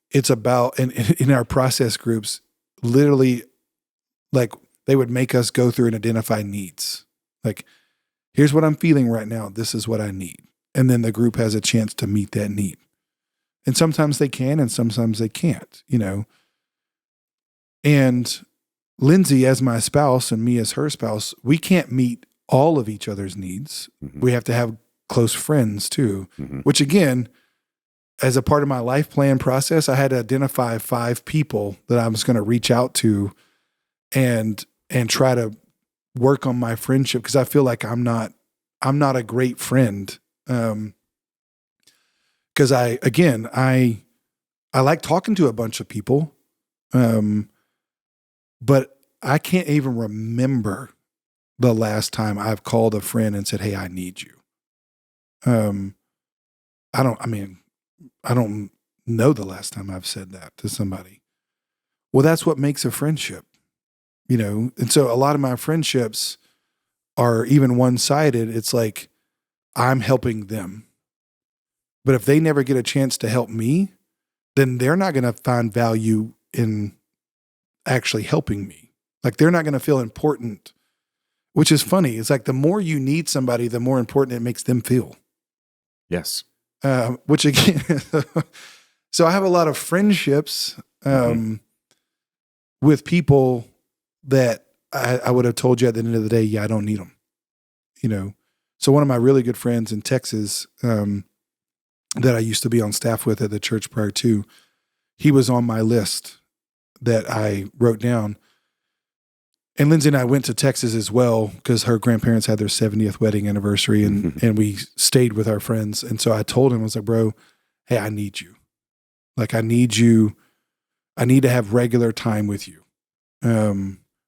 it's about, in our process groups, literally like they would make us go through and identify needs. Like, here's what I'm feeling right now. This is what I need. And then the group has a chance to meet that need. And sometimes they can, and sometimes they can't, And Lindsay, as my spouse, and me as her spouse, we can't meet all of each other's needs. Mm-hmm. We have to have close friends too, Mm-hmm. which again, as a part of my life plan process, I had to identify 5 people that I was going to reach out to and try to work on my friendship. Cause I feel like I'm not a great friend. Cause I like talking to a bunch of people. But I can't even remember the last time I've called a friend and said, hey, I need you. I don't know the last time I've said that to somebody. Well, that's what makes a friendship, And so a lot of my friendships are even one-sided. It's like I'm helping them. But if they never get a chance to help me, then they're not going to find value in actually helping me. Like they're not going to feel important, which is funny. It's like the more you need somebody, the more important it makes them feel. Yes. Which again, so I have a lot of friendships with people that I would have told you at the end of the day, yeah, I don't need them. So one of my really good friends in Texas that I used to be on staff with at the church prior to, he was on my list that I wrote down. And Lindsay and I went to Texas as well because her grandparents had their 70th wedding anniversary and we stayed with our friends. And so I told him, I was like, bro, hey, I need you. Like, I need you. I need to have regular time with you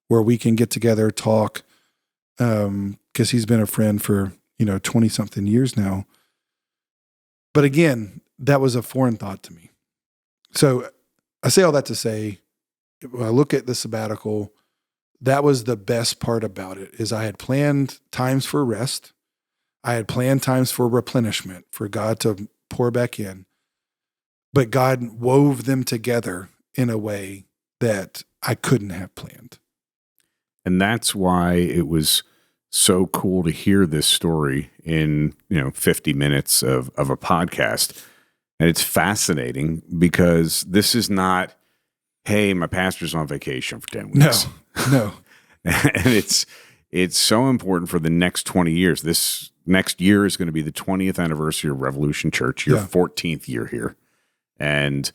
where we can get together, talk, because he's been a friend for, 20 something years now. But again, that was a foreign thought to me. So I say all that to say, when I look at the sabbatical, that was the best part about it is I had planned times for rest. I had planned times for replenishment, for God to pour back in. But God wove them together in a way that I couldn't have planned. And that's why it was so cool to hear this story in, 50 minutes of a podcast. And it's fascinating because this is not, hey, my pastor's on vacation for 10 weeks. No. And it's so important for the next 20 years. This next year is going to be the 20th anniversary of Revolution Church, your 14th year here. And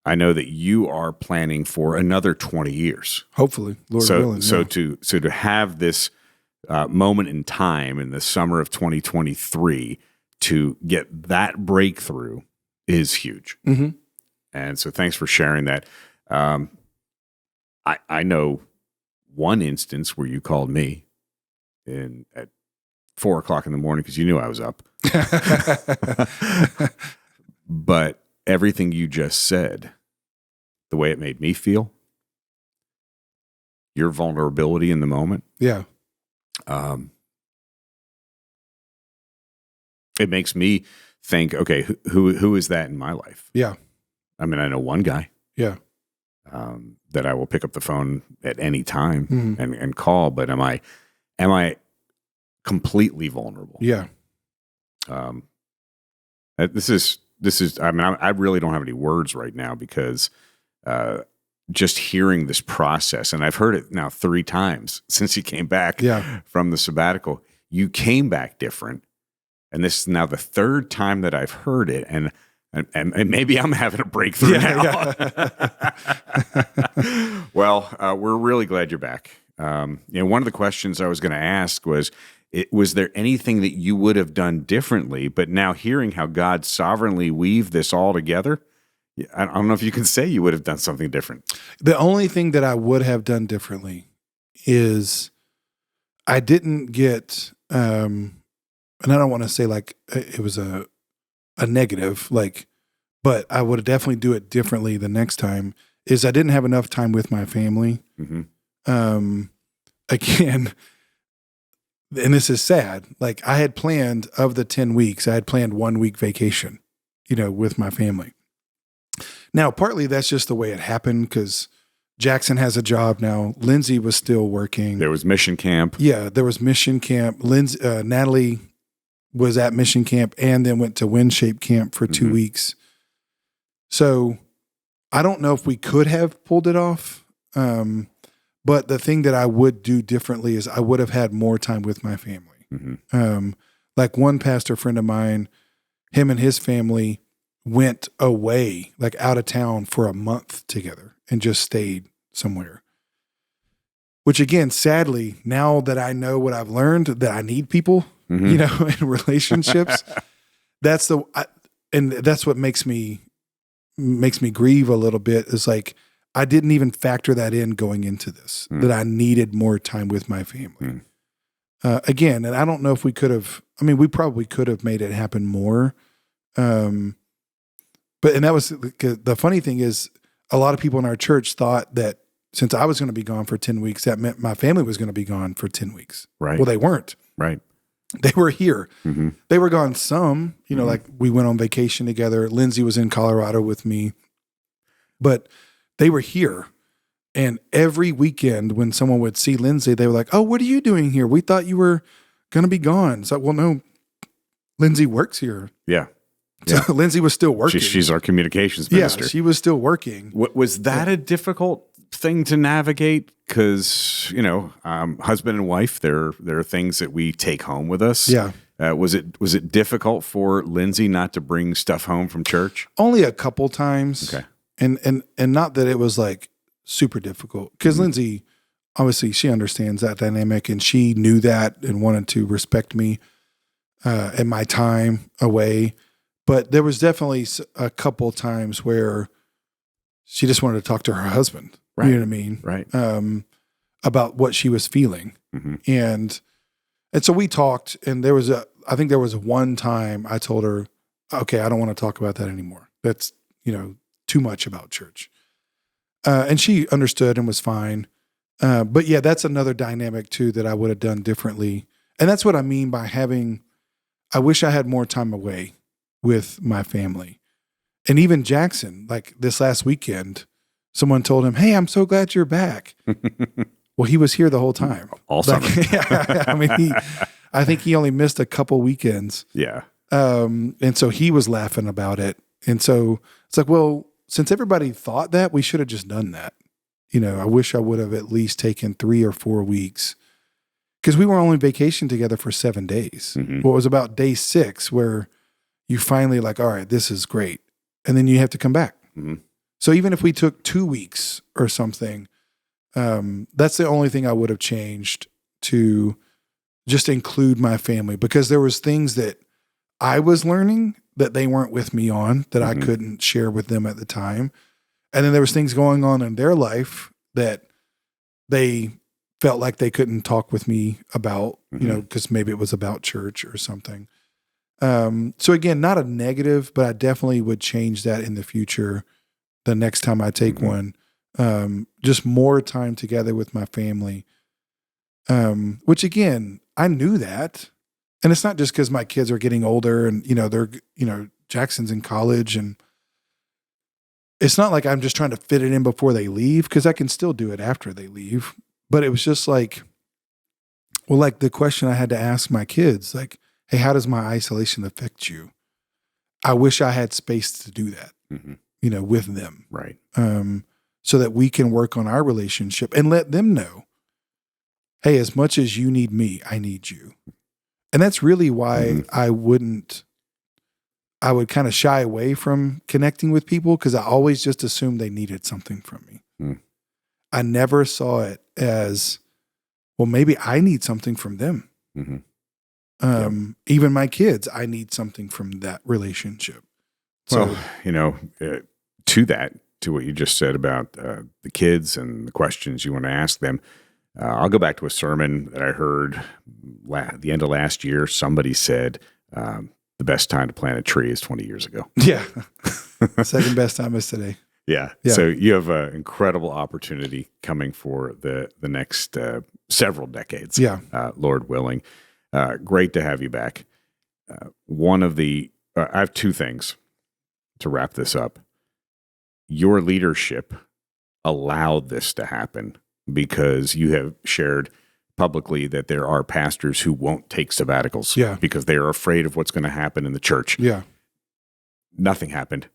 I know that you are planning for another 20 years. Hopefully, Lord willing. So to have this moment in time in the summer of 2023 to get that breakthrough is huge. Mm-hmm. And so thanks for sharing that. I know one instance where you called me at 4:00 in the morning because you knew I was up. But everything you just said, the way it made me feel, your vulnerability in the moment, yeah, it makes me think, okay, who is that in my life? yeah, I mean, I know one guy, yeah, that I will pick up the phone at any time Mm-hmm. and call. But am I completely vulnerable? yeah, This is. I mean, I really don't have any words right now because just hearing this process, and I've heard it now 3 times since you came back Yeah. from the sabbatical. You came back different, and this is now the 3rd time that I've heard it, and maybe I'm having a breakthrough now. Yeah. Well, we're really glad you're back. One of the questions I was going to ask was, was there anything that you would have done differently? But now hearing how God sovereignly weaved this all together, I don't know if you can say you would have done something different. The only thing that I would have done differently is I didn't get, and I don't want to say like it was a negative, like, but I would definitely do it differently the next time, is I didn't have enough time with my family. Mm-hmm. Again, and this is sad. Like I had planned, of the 10 weeks, I had planned 1 week vacation, with my family. Now, partly that's just the way it happened because Jackson has a job now. Lindsay was still working. There was mission camp. Yeah, there was mission camp. Natalie was at mission camp and then went to Wind Shape camp for 2 weeks. So I don't know if we could have pulled it off. But the thing that I would do differently is I would have had more time with my family. Mm-hmm. Like one pastor friend of mine, him and his family went away, like out of town for a month together and just stayed somewhere. Which again, sadly, now that I know what I've learned, that I need people, in relationships, that's what makes me grieve a little bit, is like, I didn't even factor that in going into this, that I needed more time with my family. Again, and I don't know if we could have, we probably could have made it happen more. And that was, the funny thing is, a lot of people in our church thought that since I was going to be gone for 10 weeks, that meant my family was going to be gone for 10 weeks. Right. Well, they weren't. Right. They were here. Mm-hmm. They were gone some, like we went on vacation together. Lindsay was in Colorado with me, but they were here. And every weekend when someone would see Lindsay, they were like, "Oh, what are you doing here? We thought you were going to be gone." It's like, well, no, Lindsay works here. Yeah. So Lindsay was still working. She's our communications minister. Yeah, she was still working. Was that a difficult thing to navigate? Because, husband and wife, there are things that we take home with us. Yeah. Was it difficult for Lindsay not to bring stuff home from church? Only a couple times. Okay. And not that it was like super difficult, because Lindsay, obviously she understands that dynamic and she knew that and wanted to respect me and my time away. But there was definitely a couple times where she just wanted to talk to her husband. Right. You know what I mean? Right. About what she was feeling. Mm-hmm. And so we talked, and I think there was one time I told her, okay, I don't want to talk about that anymore. That's, too much about church. And she understood and was fine. But yeah, that's another dynamic too that I would have done differently. And that's what I mean by I wish I had more time away with my family. And even Jackson, like this last weekend, someone told him, "Hey, I'm so glad you're back." Well, he was here the whole time. All summer. I think he only missed a couple weekends. Yeah. And so he was laughing about it. And so it's like, well, since everybody thought that, we should have just done that. I wish I would have at least taken 3 or 4 weeks, because we were only vacation together for 7 days. Mm-hmm. Well, it was about day 6 where you finally like, all right, this is great. And then you have to come back. Mm-hmm. So even if we took 2 weeks or something, that's the only thing I would have changed, to just include my family, because there was things that I was learning that they weren't with me on, that I couldn't share with them at the time. And then there was things going on in their life that they felt like they couldn't talk with me about, because maybe it was about church or something. So again, not a negative, but I definitely would change that in the future. The next time I take one, just more time together with my family. Which again, I knew that. And it's not just because my kids are getting older and, they're, Jackson's in college, and it's not like I'm just trying to fit it in before they leave, because I can still do it after they leave. But it was just like, well, like the question I had to ask my kids, like, hey, how does my isolation affect you? I wish I had space to do that, with them. Right. So that we can work on our relationship and let them know, hey, as much as you need me, I need you. And that's really why I would kind of shy away from connecting with people, because I always just assumed they needed something from me. I never saw it as, well, maybe I need something from them. Even my kids, I need something from that relationship. So, well, to what you just said about the kids and the questions you want to ask them, I'll go back to a sermon that I heard at the end of last year. Somebody said the best time to plant a tree is 20 years ago. Yeah. Second best time is today. Yeah. So you have an incredible opportunity coming for the next several decades. Yeah. Lord willing. Great to have you back. I have 2 things to wrap this up. Your leadership allowed this to happen, because you have shared publicly that there are pastors who won't take sabbaticals because they are afraid of what's going to happen in the church. Yeah. Nothing happened.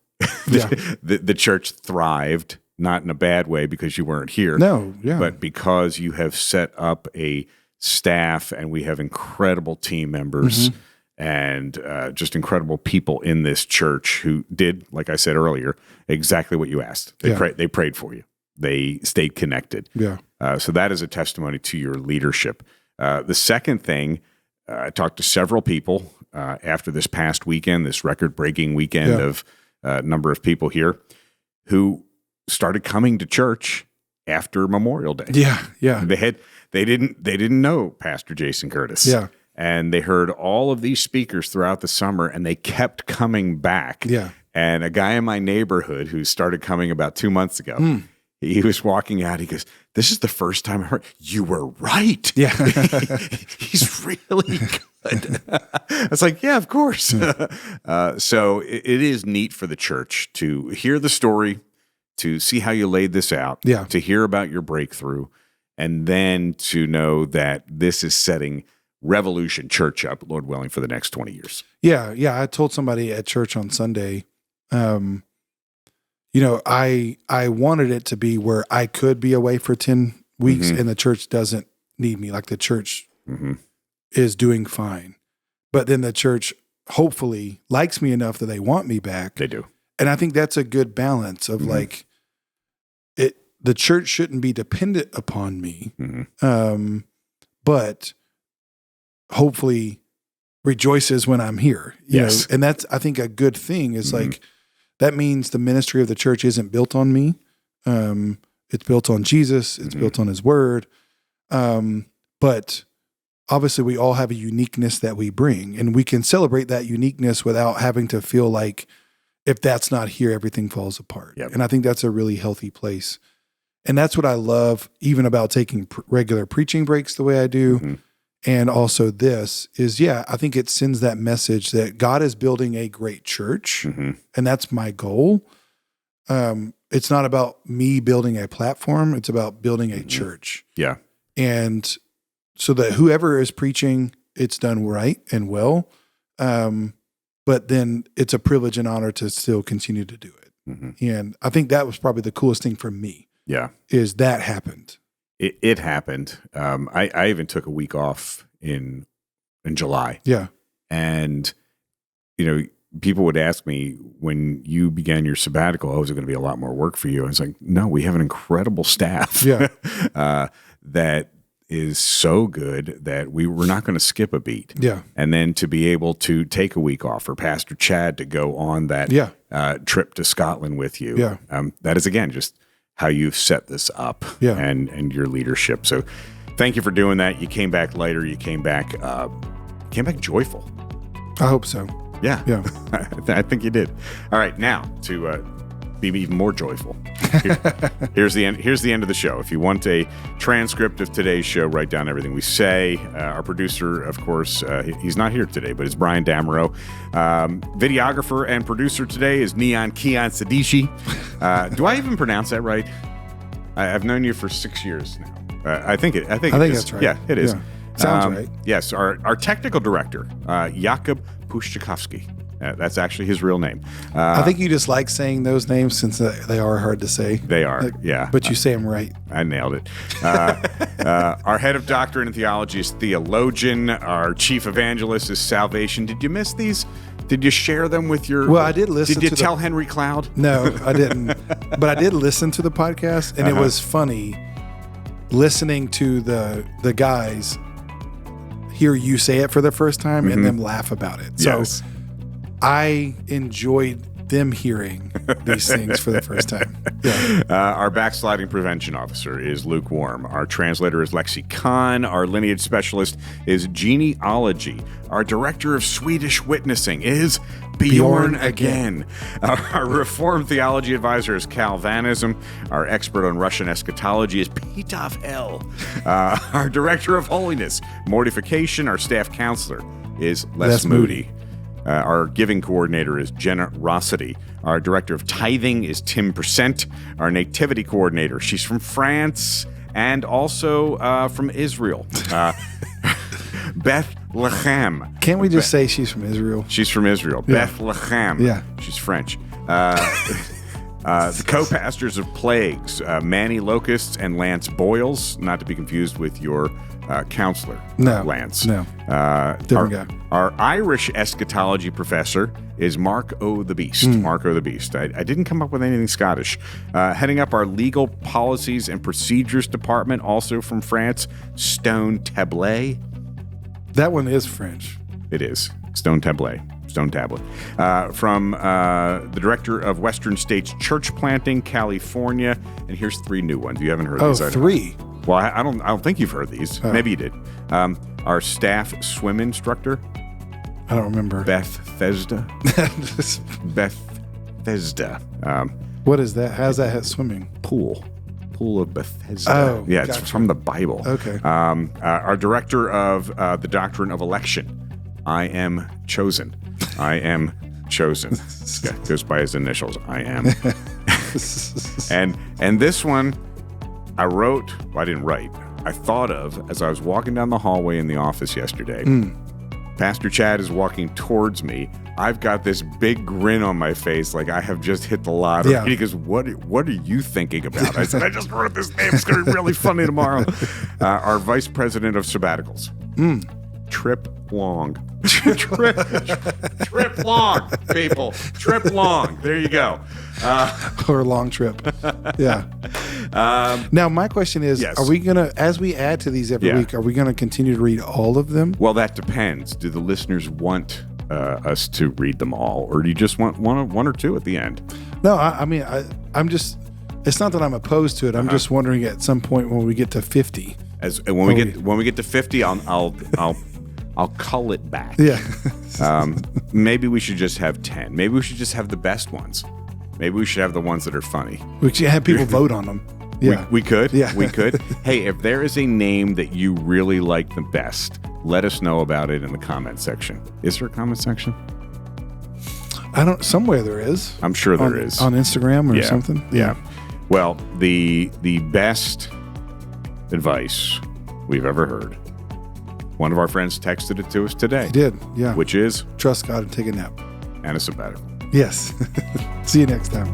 The church thrived, not in a bad way because you weren't here. No, but because you have set up a staff, and we have incredible team members and just incredible people in this church who did, like I said earlier, exactly what you asked. They prayed for you. They stayed connected. Yeah. So that is a testimony to your leadership. The second thing, I talked to several people after this past weekend, this record-breaking weekend of a number of people here who started coming to church after Memorial Day. Yeah, yeah. They didn't know Pastor Jason Curtis. Yeah. And they heard all of these speakers throughout the summer, and they kept coming back. Yeah. And a guy in my neighborhood who started coming about 2 months ago, he was walking out. He goes, "This is the first time I heard you were right." Yeah. He's really good. I was like, yeah, of course. So it is neat for the church to hear the story, to see how you laid this out, to hear about your breakthrough, and then to know that this is setting Revolution Church up, Lord willing, for the next 20 years. Yeah. Yeah. I told somebody at church on Sunday, I wanted it to be where I could be away for 10 weeks and the church doesn't need me. Like the church is doing fine, but then the church hopefully likes me enough that they want me back. They do. And I think that's a good balance of like the church shouldn't be dependent upon me. But hopefully rejoices when I'm here. You know? And that's, I think, a good thing is like, that means the ministry of the church isn't built on me. It's built on Jesus. It's built on his word. But obviously we all have a uniqueness that we bring, and we can celebrate that uniqueness without having to feel like if that's not here, everything falls apart. And I think that's a really healthy place. And that's what I love even about taking regular preaching breaks the way I do. And also this is, I think it sends that message that God is building a great church, and that's my goal. It's not about me building a platform. It's about building a church. Yeah. And so that whoever is preaching, it's done right and well. But then it's a privilege and honor to still continue to do it. And I think that was probably the coolest thing for me. Yeah. is that happened. It happened. I even took a week off in July. Yeah. And, people would ask me when you began your sabbatical, oh, is it going to be a lot more work for you? I was like, no, we have an incredible staff that is so good that we're not going to skip a beat. Yeah. And then to be able to take a week off for Pastor Chad to go on that trip to Scotland with you. Yeah. That is, again, just how you've set this up and your leadership. So thank you for doing that. You came back later. You came back joyful. I hope so. Yeah. Yeah. I think you did. All right. Now to be even more joyful. Here's the end. Here's the end of the show. If you want a transcript of today's show, write down everything we say. Our producer, of course, he's not here today, but it's Brian Damerow. Videographer and producer today is Neon Keon Sadishi. Do I even pronounce that right? I've known you for 6 years now. I think that's right. Yeah, it is. Yeah. Sounds right. Yes, our technical director, Jakub Puszczykowski. That's actually his real name. I think you just like saying those names since they are hard to say. They are, yeah. But you say them right. I nailed it. Our head of doctrine and theology is theologian. Our chief evangelist is salvation. Did you miss these? Did you share them with your... Well, I did listen to Did you tell Henry Cloud? No, I didn't. But I did listen to the podcast, and it was funny listening to the guys hear you say it for the first time and them laugh about it. So yes. I enjoyed them hearing these things for the first time. Yeah. Our backsliding prevention officer is lukewarm. Our translator is Lexi Kahn. Our lineage specialist is genealogy. Our director of Swedish witnessing is Bjorn again. Our Reformed theology advisor is Cal Vanism. Our expert on Russian eschatology is Pitov L. Our director of holiness, mortification. Our staff counselor is Les Moody. Our giving coordinator is generosity. Our director of tithing is Tim Percent. Our nativity coordinator, she's from France and also from Israel. Bethlehem. Can't we just say she's from Israel? She's from Israel. Yeah. Bethlehem. Yeah. She's French. The co-pastors of Plagues, Manny Locusts and Lance Boyles, not to be confused with your counselor, Lance. No, different guy. Our Irish eschatology professor is Mark O. the Beast. Mark O. the Beast. I didn't come up with anything Scottish. Heading up our legal policies and procedures department, also from France, Stone Tablet. That one is French. It is. Stone Tablet. Stone Tablet. From the director of Western States Church Planting, California. And here's 3 new ones. You haven't heard these. Oh, 3? Well, I don't think you've heard these. Oh. Maybe you did. Our staff swim instructor. I don't remember. Bethesda. Bethesda. What is that? How's that swimming? Pool of Bethesda. Oh, yeah, gotcha. It's from the Bible. Okay. Our director of the doctrine of election. I am chosen. I am chosen. Goes by his initials. I am. and this one, I didn't write. I thought of as I was walking down the hallway in the office yesterday. Pastor Chad is walking towards me. I've got this big grin on my face like I have just hit the lottery. Yeah. He goes, what are you thinking about? I said, I just wrote this name. It's going to be really funny tomorrow. Our vice president of sabbaticals. Trip Long. Trip Long, people. Trip Long. There you go. Or a long trip. Yeah. Now, my question is, yes. Are we going to, as we add to these every week, are we going to continue to read all of them? Well, that depends. Do the listeners want us to read them all, or do you just want one or two at the end? No, I'm just, it's not that I'm opposed to it. I'm just wondering at some point when we get to 50. When we get to 50, I'll cull it back. Yeah. Maybe we should just have 10. Maybe we should just have the best ones. Maybe we should have the ones that are funny. We should have people vote on them. Yeah. We could. Yeah. We could. Hey, if there is a name that you really like the best, let us know about it in the comment section. Is there a comment section? Somewhere there is. I'm sure there is. On Instagram or something. Yeah. Well, the best advice we've ever heard. One of our friends texted it to us today. He did, yeah. Which is? Trust God and take a nap. And a sabbatical. Yes. See you next time.